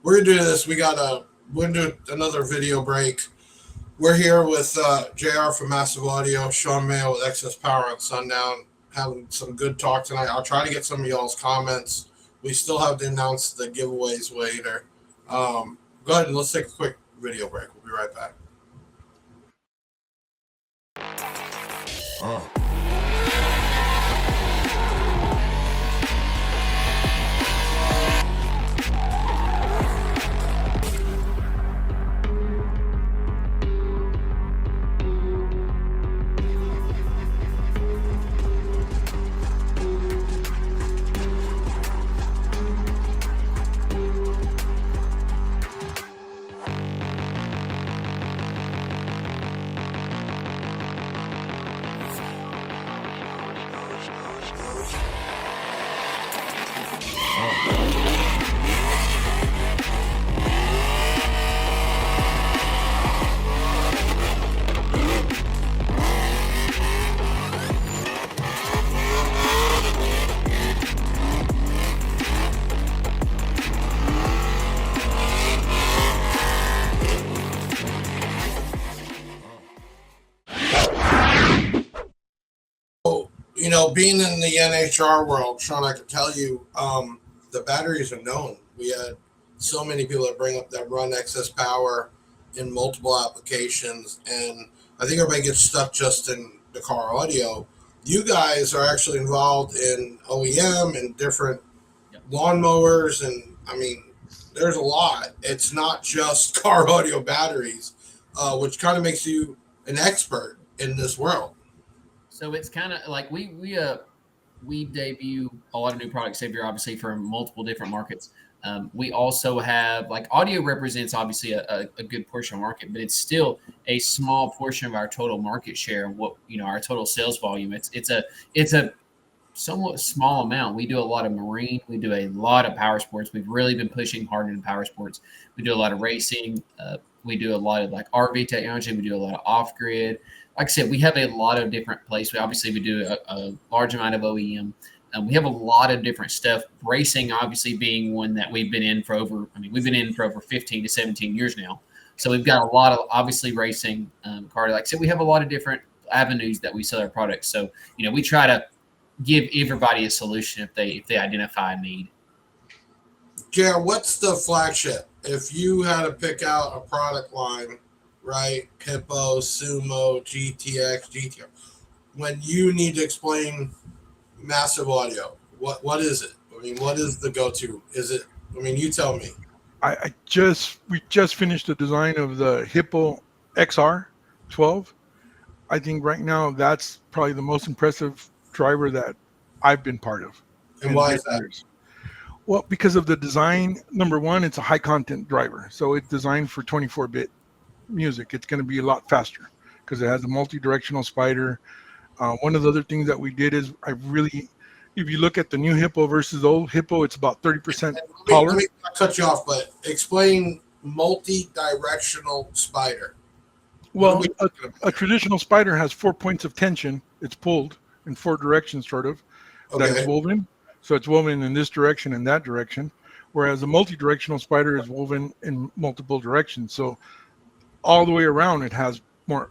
We're gonna do this. We're gonna do another video break. We're here with JR from Massive Audio, Shawn Mayo with Excess Power on Sundown, having some good talk tonight. I'll try to get some of y'all's comments. We still have to announce the giveaways later. Go ahead and let's take a quick video break. We'll be right back. Being in the NHR world, Shawn, I can tell you, the batteries are known. We had so many people that run excess power in multiple applications, and I think everybody gets stuck just in the car audio. You guys are actually involved in OEM and different lawnmowers, and I mean, there's a lot. It's not just car audio batteries, which kind of makes you an expert in this world.
So it's kind of like we debut a lot of new products every year, obviously for multiple different markets. We also have, like, audio represents obviously a good portion of market, but it's still a small portion of our total market share and what our total sales volume. It's a somewhat small amount. We do a lot of marine, we do a lot of power sports. We've really been pushing hard into power sports. We do a lot of racing. We do a lot of like RV technology. We do a lot of off grid. Like I said, we have a lot of different places. We do a large amount of OEM. We have a lot of different stuff. Racing, obviously, being one that we've been in for over 15 to 17 years now. So we've got a lot of, obviously, racing, car. Like I said, we have a lot of different avenues that we sell our products. So, we try to give everybody a solution if they identify a need.
Yeah, what's the flagship? If you had to pick out a product line right? Hippo, Sumo, GTX, GTR. When you need to explain Massive Audio, what is it? I mean, what is the go-to? Is it? I mean, you tell me.
We just finished the design of the Hippo XR 12. I think right now that's probably the most impressive driver that I've been part of.
And
in
why is that?
years. Well, because of the design. Number one, it's a high content driver, so it's designed for 24-bit music. It's going to be a lot faster because it has a multi-directional spider. One of the other things that we did is if you look at the new Hippo versus the old Hippo, it's about 30% taller.
Let me not cut you off, but explain multi-directional spider.
Well, a traditional spider has 4 points of tension. It's pulled in 4 directions, sort of, that it's woven. So it's woven in this direction and that direction, whereas a multi-directional spider is woven in multiple directions. So all the way around, it has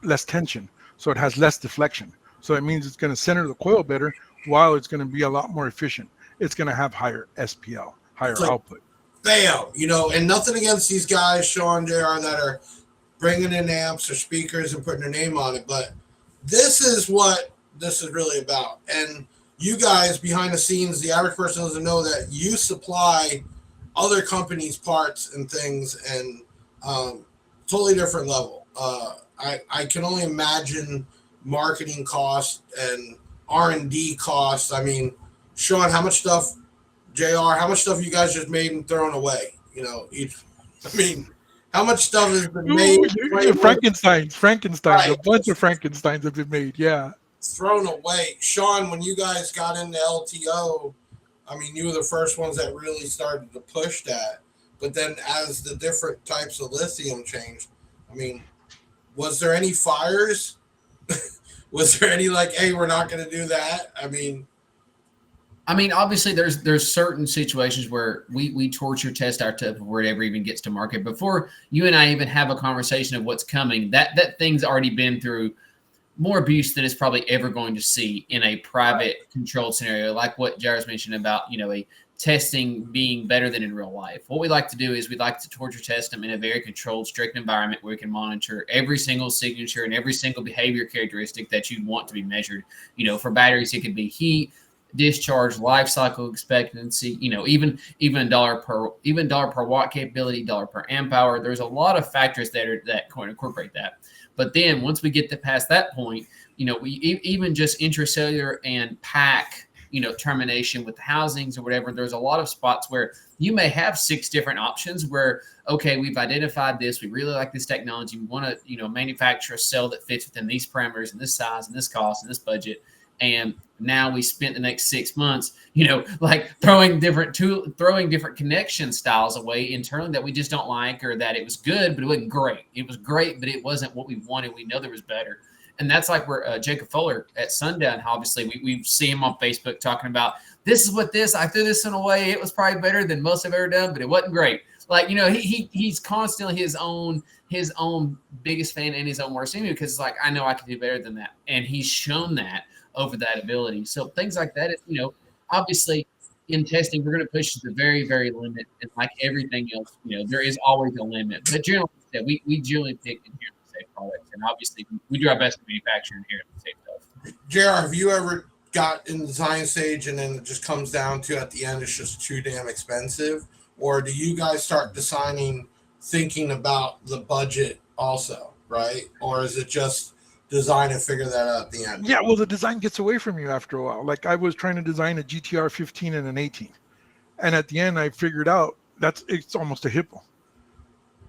less tension. So it has less deflection. So it means it's going to center the coil better, while it's going to be a lot more efficient. It's going to have higher SPL, higher output.
Bam! And nothing against these guys, Shawn, JR, that are bringing in amps or speakers and putting their name on it, but this is what this is really about. And you guys behind the scenes, the average person doesn't know that you supply other companies' parts and things, and totally different level. I can only imagine marketing costs and R&D costs. I mean, Shawn, how much stuff, JR, how much stuff you guys just made and thrown away? How much stuff has been made?
Frankenstein's,
right.
A bunch of Frankensteins have been made, yeah.
Thrown away. Shawn, when you guys got into LTO, I mean, you were the first ones that really started to push that. But then as the different types of lithium changed, I mean, was there any fires? Was there any hey, we're not going to do that? I mean,
obviously there's certain situations where we torture test our stuff before it ever even gets to market. Before you and I even have a conversation of what's coming, that thing's already been through more abuse than it's probably ever going to see in a private controlled scenario, like what Jair's mentioned about, a testing being better than in real life. What we like to do is we like to torture test them in a very controlled, strict environment where we can monitor every single signature and every single behavior characteristic that you want to be measured. For batteries, it could be heat, discharge, life cycle expectancy, even dollar per watt capability, dollar per amp hour. There's a lot of factors that incorporate that. But then once we get past that point, we even just intracellular and pack, termination with the housings or whatever. There's a lot of spots where you may have 6 different options where, okay, we've identified this. We really like this technology. We want to, manufacture a cell that fits within these parameters and this size and this cost and this budget. And now we spent the next 6 months, throwing different connection styles away internally that we just don't like, or that it was good, but it wasn't great. It was great, but it wasn't what we wanted. We know there was better. And that's like where Jacob Fuller at Sundown, obviously, we see him on Facebook talking about, this is what I threw this one away. It was probably better than most I've ever done, but it wasn't great. He's constantly his own biggest fan and his own worst enemy, because it's I know I can do better than that. And he's shown that over that ability. So things like that, obviously in testing, we're going to push to the very, very limit. And like everything else, there is always a limit. But generally, we generally pick inherently safe products. And obviously, we do our best to manufacture inherently safe stuff.
JR, have you ever got in the design stage and then it just comes down to at the end, it's just too damn expensive? Or do you guys start designing thinking about the budget also, right? Or is it just design and figure that out at the end?
Yeah, well, the design gets away from you after a while. I was trying to design a GTR 15 and an 18, and at the end I figured out it's almost a Hippo.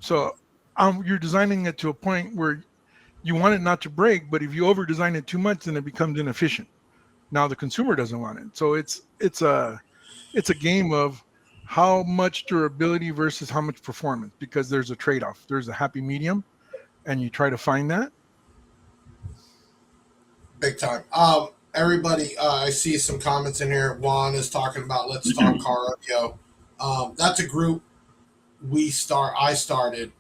So you're designing it to a point where you want it not to break, but if you over design it too much, then it becomes inefficient. Now the consumer doesn't want it. So it's a game of how much durability versus how much performance, because there's a trade-off. There's a happy medium, and you try to find that.
Big time. Everybody, I see some comments in here. Juan is talking about Let's Talk Car Audio. That's a group I started.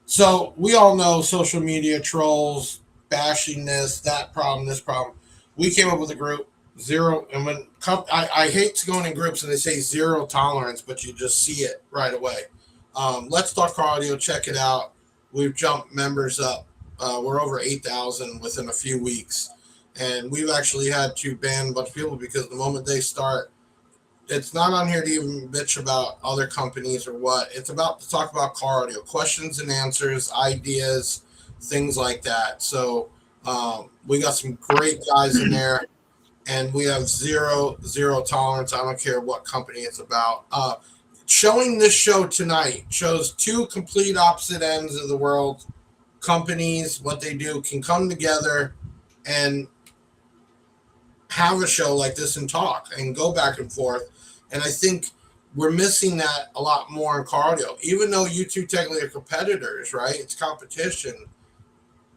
So we all know social media trolls bashing that problem. We came up with a group, zero. And when I hate to go in groups and they say zero tolerance, but you just see it right away. Let's Talk Car Audio. Check it out. we've jumped members up. We're over 8,000 within a few weeks. And we've actually had to ban a bunch of people because the moment they start, it's not on here to even bitch about other companies or what. It's about to talk about car audio, questions and answers, ideas, things like that. So we got some great guys in there, and we have zero tolerance. I don't care what company it's about. Showing this show tonight shows two complete opposite ends of the world. Companies, what they do, can come together and have a show like this and talk and go back and forth. And I think we're missing that a lot more in car audio. Even though you two technically are competitors, right? It's competition.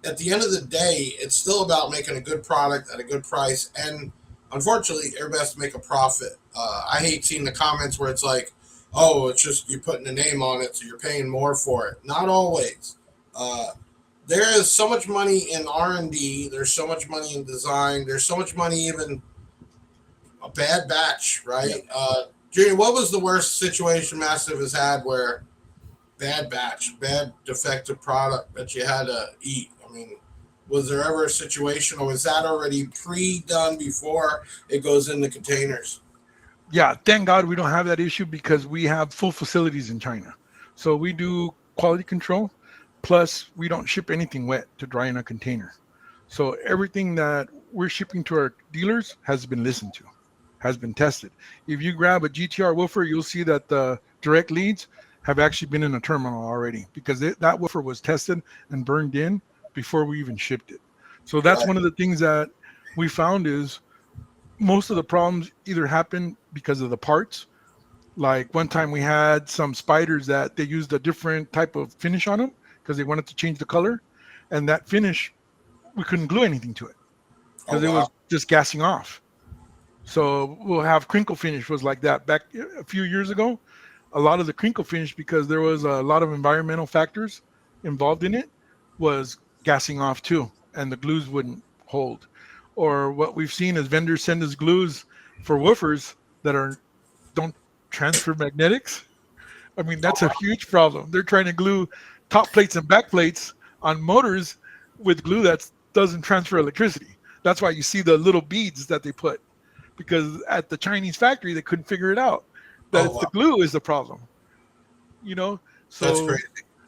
At the end of the day, it's still about making a good product at a good price. And unfortunately, everybody has to make a profit. I hate seeing the comments where it's like, oh, it's just you're putting a name on it, so you're paying more for it. Not always. There is so much money in R&D. There's so much money in design. There's so much money even a bad batch, right? Junior, what was the worst situation Massive has had where bad batch, bad defective product that you had to eat? I mean, was there ever a situation, or was that already pre-done before it goes in the containers?
Yeah, thank God we don't have that issue because we have full facilities in China. So we do quality control. Plus, we don't ship anything wet to dry in a container. So everything that we're shipping to our dealers has been listened to, has been tested. If you grab a GTR woofer, you'll see that the direct leads have actually been in a terminal already because that woofer was tested and burned in before we even shipped it. So that's one of the things that we found is most of the problems either happen because of the parts. Like one time we had some spiders that they used a different type of finish on them because they wanted to change the color, and that finish we couldn't glue anything to it because it was just gassing off. So we'll have crinkle finish was like that back a few years ago. A lot of the crinkle finish, because there was a lot of environmental factors involved in it, was gassing off too, and the glues wouldn't hold. Or what we've seen is vendors send us glues for woofers that don't transfer magnetics. I mean, that's a huge problem. They're trying to glue top plates and back plates on motors with glue that doesn't transfer electricity. That's why you see the little beads that they put, because at the Chinese factory they couldn't figure it out that it's the glue is the problem. You know, so
that's crazy.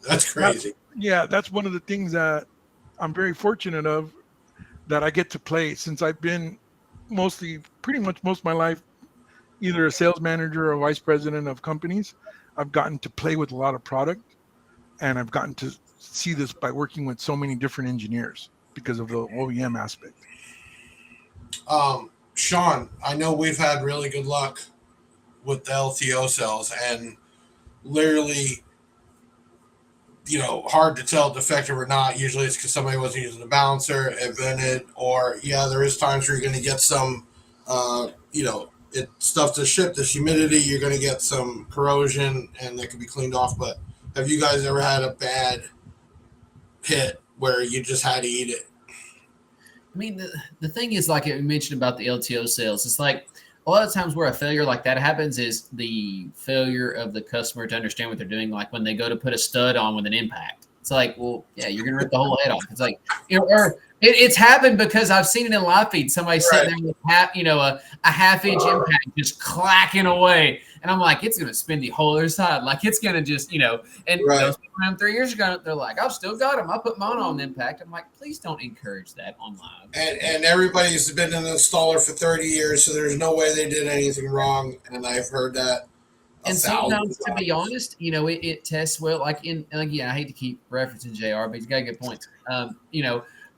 That's crazy.
That's one of the things that I'm very fortunate of, that I get to play since I've been pretty much most of my life either a sales manager or vice president of companies. I've gotten to play with a lot of product. And I've gotten to see this by working with so many different engineers because of the OEM aspect.
Shawn, I know we've had really good luck with the LTO cells, and literally, hard to tell defective or not. Usually it's because somebody wasn't using the balancer, it vented, or there is times where you're going to get some, stuff to ship, this humidity, you're going to get some corrosion, and that can be cleaned off. But have you guys ever had a bad hit where you just had to eat it?
I mean, the thing is, like you mentioned about the LTO sales, it's like a lot of times where a failure like that happens is the failure of the customer to understand what they're doing. Like when they go to put a stud on with an impact, it's like, well, yeah, you're going to rip the whole head off. It's like, or it's happened because I've seen it in live feed. Somebody sitting there with a half-inch impact just clacking away. And I'm like, it's going to spin the whole other side. Like it's going to just, and those people around 3 years ago, they're like, I've still got them. I put mine on the impact. I'm like, please don't encourage that on live.
And everybody's been an installer for 30 years, so there's no way they did anything wrong. And I've heard that.
And sometimes, to be honest, it tests well. Like I hate to keep referencing JR, but he's got good points.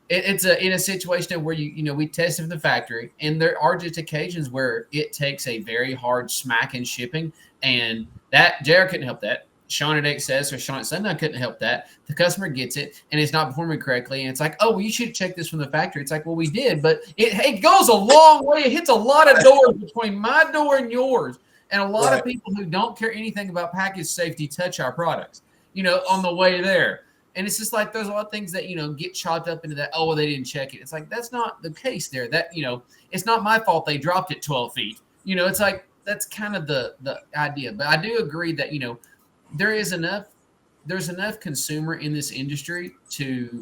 It's in a situation where we test it from the factory, and there are just occasions where it takes a very hard smack in shipping, and that JR couldn't help that. Shawn at Access or Shawn at Sundown couldn't help that. The customer gets it, and it's not performing correctly, and it's like, oh, well, you should check this from the factory. It's like, well, we did, but it goes a long way. It hits a lot of doors between my door and yours. And a lot of people who don't care anything about package safety touch our products, on the way there. And it's just like there's a lot of things that, get chopped up into that, oh, well, they didn't check it. It's like that's not the case there. That, it's not my fault they dropped it 12 feet. It's like that's kind of the idea. But I do agree that, there is enough there's enough consumer in this industry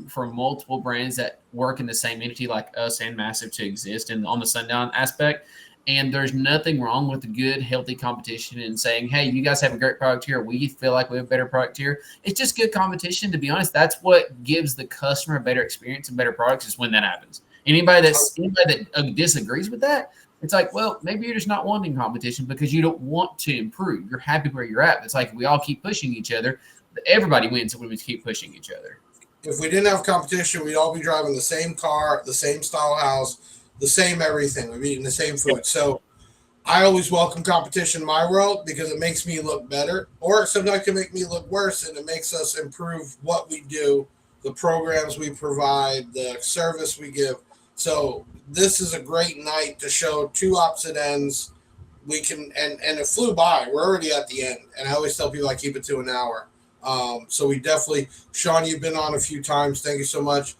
for multiple brands that work in the same entity like us and Massive to exist and on the sundown aspect. And there's nothing wrong with good, healthy competition and saying, hey, you guys have a great product here. We feel like we have a better product here. It's just good competition, to be honest. That's what gives the customer a better experience and better products is when that happens. Anybody that disagrees with that, it's like, well, maybe you're just not wanting competition because you don't want to improve. You're happy where you're at. It's like if we all keep pushing each other, everybody wins when we keep pushing each other.
If we didn't have competition, we'd all be driving the same car, the same style house, the same everything. We're eating the same food. Yep. So I always welcome competition in my world because it makes me look better, or sometimes it can make me look worse, and it makes us improve what we do, the programs we provide, the service we give. So this is a great night to show two opposite ends. We can, and it flew by. We're already at the end. And I always tell people I keep it to an hour. So we definitely, Shawn, you've been on a few times. Thank you so much.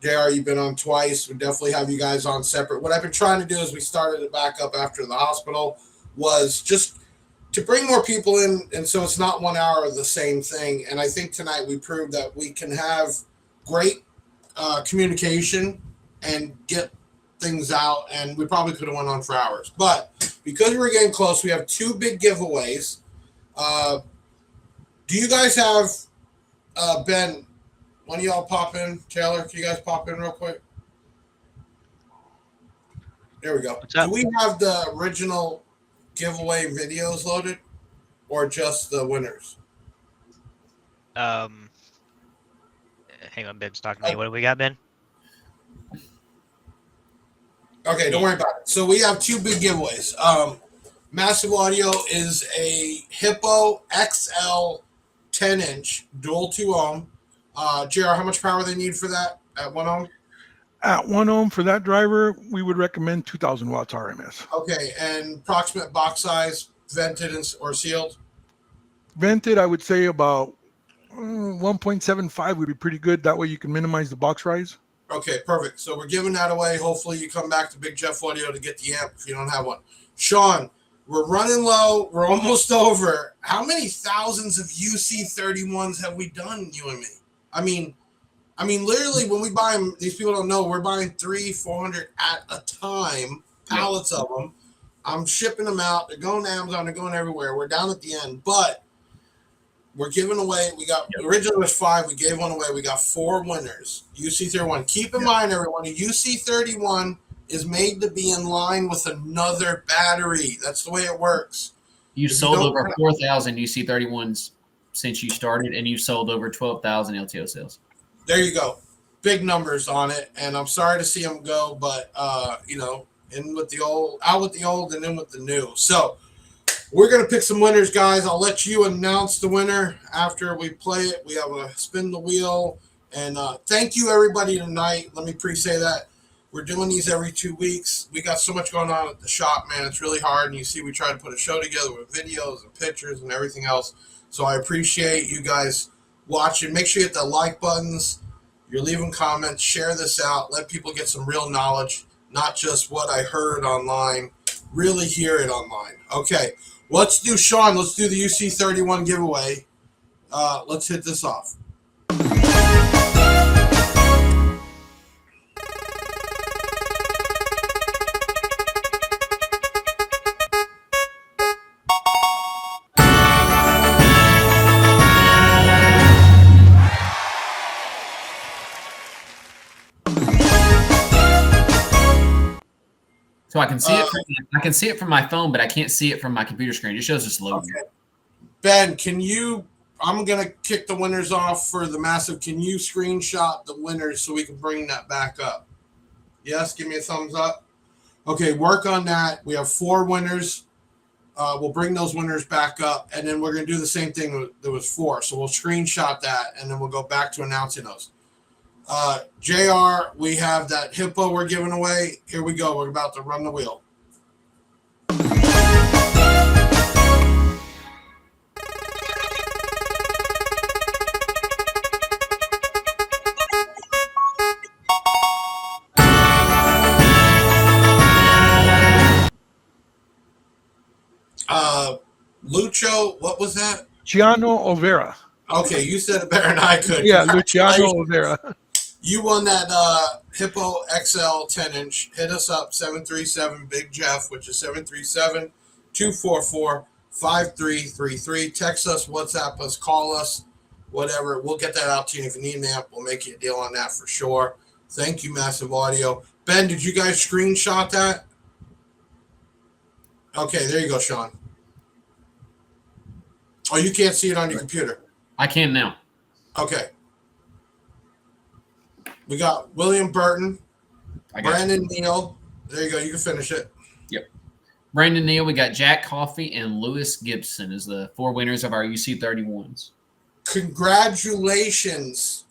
JR, you've been on twice. We definitely have you guys on separate. What I've been trying to do is we started it back up after the hospital was just to bring more people in. And so it's not 1 hour of the same thing. And I think tonight we proved that we can have great communication and get things out. And we probably could have went on for hours. But because we're getting close, we have two big giveaways. Do you guys have, Ben, one of y'all pop in? Taylor, can you guys pop in real quick? There we go. Do we have the original giveaway videos loaded or just the winners?
Hang on, Ben's talking to me. What do we got, Ben?
Okay, don't worry about it. So we have two big giveaways. Massive Audio is a Hippo XL 10-inch dual 2 ohm. JR, how much power they need for that at 1 ohm?
At 1 ohm for that driver, we would recommend 2,000 watts RMS.
Okay, and approximate box size, vented or sealed?
Vented, I would say about 1.75 would be pretty good. That way you can minimize the box rise.
Okay, perfect. So we're giving that away. Hopefully you come back to Big Jeff Audio to get the amp if you don't have one. Shawn, we're running low. We're almost over. How many thousands of UC31s have we done, you and me? I mean, literally, when we buy them, these people don't know, we're buying 300-400 at a time, pallets of them. I'm shipping them out. They're going to Amazon. They're going everywhere. We're down at the end, but we're giving away. We got originally was 5. We gave one away. We got 4 winners. UC31. Keep in mind, everyone, a UC31 is made to be in line with another battery. That's the way it works.
You sold over 4,000 UC31s since you started, and you sold over 12,000 LTO sales.
There you go. Big numbers on it, and I'm sorry to see them go, but in with the old, out with the old, and in with the new. So we're gonna pick some winners, guys. I'll let you announce the winner after we play it. We have a spin the wheel, and thank you everybody tonight. Let me pre-say that we're doing these every 2 weeks. We got so much going on at the shop, man. It's really hard, and you see we try to put a show together with videos and pictures and everything else. So I appreciate you guys watching. Make sure you hit the like buttons. You're leaving comments. Share this out. Let people get some real knowledge, not just what I heard online. Really hear it online. Okay, let's do, Shawn, let's do the UC31 giveaway. Let's hit this off.
So I can see it. I can see it from my phone, but I can't see it from my computer screen. It shows it's loading.
Okay. Ben, can you? I'm gonna kick the winners off for the Massive. Can you screenshot the winners so we can bring that back up? Yes, give me a thumbs up. Okay, work on that. We have 4 winners. We'll bring those winners back up, and then we're gonna do the same thing. There was 4, so we'll screenshot that, and then we'll go back to announcing those. JR, we have that Hippo we're giving away. Here we go. We're about to run the wheel. Lucho, what was that?
Giano Olvera.
Okay, you said it better than I could.
Yeah,
Congratulations.
Luciano Oliveira.
You won that Hippo XL 10-inch. Hit us up, 737 Big Jeff, which is 737-244-5333. Text us, WhatsApp us, call us, whatever. We'll get that out to you. If you need an amp, we'll make you a deal on that for sure. Thank you, Massive Audio. Ben, did you guys screenshot that? Okay, there you go, Sean. Oh, you can't see it on your computer.
I can now.
Okay. We got William Burton, Brandon Neal. There you go. You can finish it.
Yep. Brandon Neal, we got Jack Coffey and Lewis Gibson as the 4 winners of our UC31s.
Congratulations.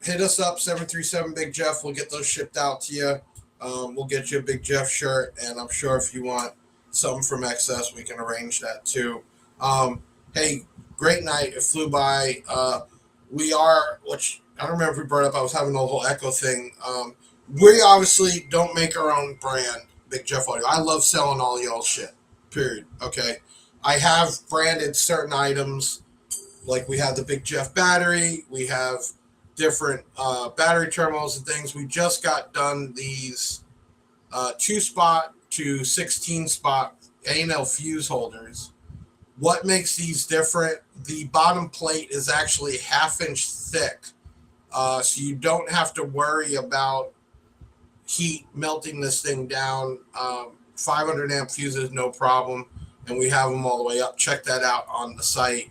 Hit us up, 737 Big Jeff. We'll get those shipped out to you. We'll get you a Big Jeff shirt, and I'm sure if you want something from Excess, we can arrange that too. Hey, great night. It flew by. We are, which I don't remember if we brought up, I was having the whole echo thing. We obviously don't make our own brand, Big Jeff Audio. I love selling all y'all shit, period. Okay. I have branded certain items, like we have the Big Jeff battery. We have different battery terminals and things. We just got done these 2-spot to 16-spot A&L fuse holders. What makes these different? The bottom plate is actually 1/2 inch thick. So you don't have to worry about heat melting this thing down. 500 amp fuses, no problem. And we have them all the way up. Check that out on the site.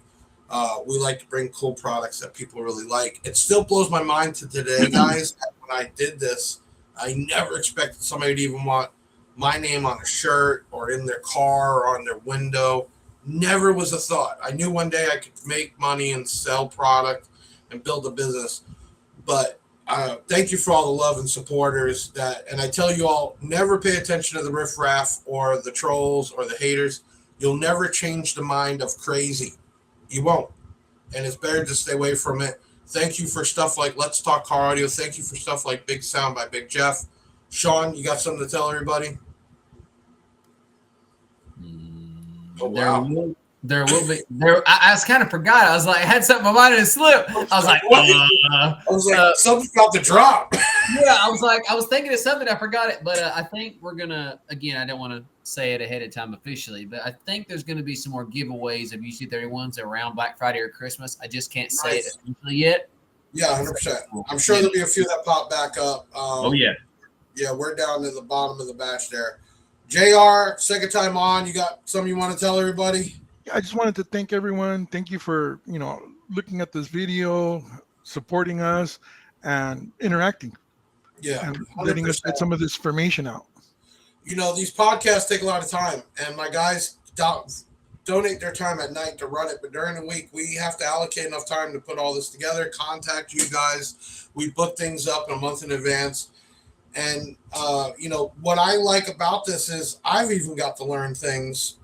We like to bring cool products that people really like. It still blows my mind to today, guys. When I did this, I never expected somebody to even want my name on a shirt or in their car or on their window. Never was a thought. I knew one day I could make money and sell product and build a business. But thank you for all the love and supporters that, and I tell you all, never pay attention to the riffraff or the trolls or the haters. You'll never change the mind of crazy. You won't. And it's better to stay away from it. Thank you for stuff like Let's Talk Car Audio. Thank you for stuff like Big Sound by Big Jeff. Sean, you got something to tell everybody? Oh, wow.
There will be. I kind of forgot. I was like, I had something in my mind and it slipped. I was like,
something's about to drop.
Yeah, I was thinking of something. I forgot it. But I think we're going to, again, I don't want to say it ahead of time officially, but I think there's going to be some more giveaways of UC31s around Black Friday or Christmas. I just can't say it officially yet.
Yeah, 100%. I'm sure there'll be a few that pop back up.
Oh, yeah.
Yeah, we're down to the bottom of the batch there. JR, second time on. You got something you want to tell everybody?
I just wanted to thank everyone. Thank you for, looking at this video, supporting us, and interacting.
Yeah.
And letting us get some of this information out.
These podcasts take a lot of time, and my guys donate their time at night to run it. But during the week, we have to allocate enough time to put all this together, contact you guys. We book things up a month in advance. And, what I like about this is I've even got to learn things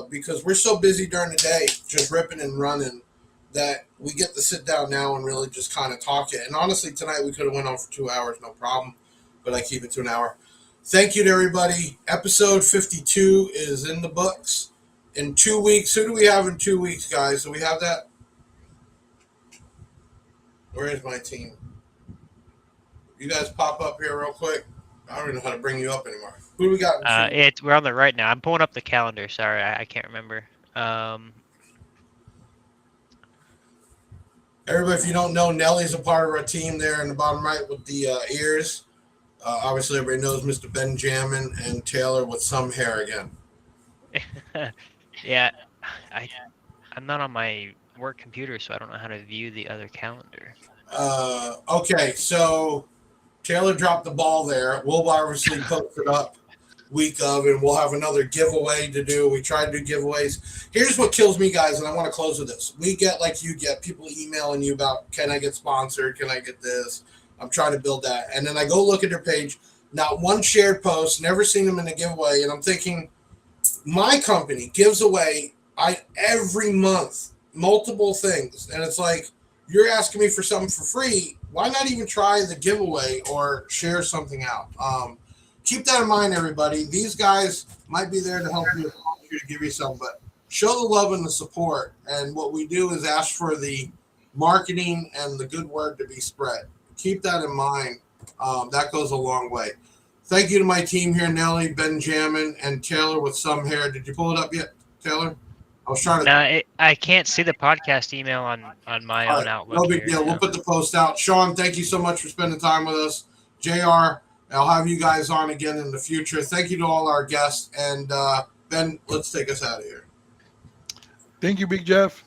because we're so busy during the day, just ripping and running, that we get to sit down now and really just kind of talk it. And honestly, tonight we could have went on for 2 hours, no problem, but I keep it to an hour. Thank you to everybody. Episode 52 is in the books. In 2 weeks, who do we have in 2 weeks, guys? Do we have that? Where is my team? You guys pop up here real quick. I don't even know how to bring you up anymore. Who do we got?
We're on the right now. I'm pulling up the calendar. Sorry, I can't remember.
Everybody, if you don't know, Nelly's a part of our team there in the bottom right with the ears. Obviously, everybody knows Mr. Benjamin and Taylor with some hair again.
Yeah, I'm not on my work computer, so I don't know how to view the other calendar.
Okay, so Taylor dropped the ball there. We'll obviously post it up week of, and we'll have another giveaway to do. We try to do giveaways. Here's what kills me, guys, and I want to close with this. We get, like you get, people emailing you about, can I get sponsored? Can I get this? I'm trying to build that. And then I go look at their page. Not one shared post, never seen them in a giveaway. And I'm thinking, my company gives away every month multiple things. And it's like, you're asking me for something for free. Why not even try the giveaway or share something out? Keep that in mind, everybody. These guys might be there to help you, to give you something, but show the love and the support. And what we do is ask for the marketing and the good word to be spread. Keep that in mind. That goes a long way. Thank you to my team here, Nelly, Benjamin, and Taylor with some hair. Did you pull it up yet, Taylor? I was trying to.
No, I can't see the podcast email on my own Outlook.
No big deal. We'll put the post out. Shawn, thank you so much for spending time with us. JR, I'll have you guys on again in the future. Thank you to all our guests. And Ben, let's take us out of here.
Thank you, Big Jeff.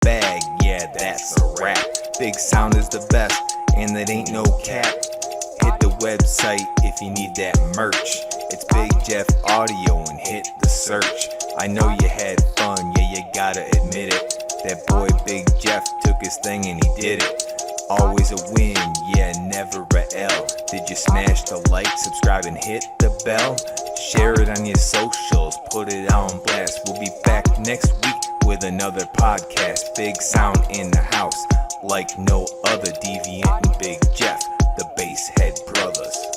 Bag, yeah, that's a wrap. Big Sound is the best, and it ain't no cap. Hit the website if you need that merch. It's Big Jeff Audio and hit the search. I know you had fun, yeah, you gotta admit it. That boy Big Jeff took his thing and he did it. Always a win, yeah, never a L. Did you smash the like, subscribe, and hit the bell? Share it on your socials, put it on blast. We'll be back next week with another podcast. Big Sound in the house, like no other. Deviant and Big Jeff, the Basshead Brothers.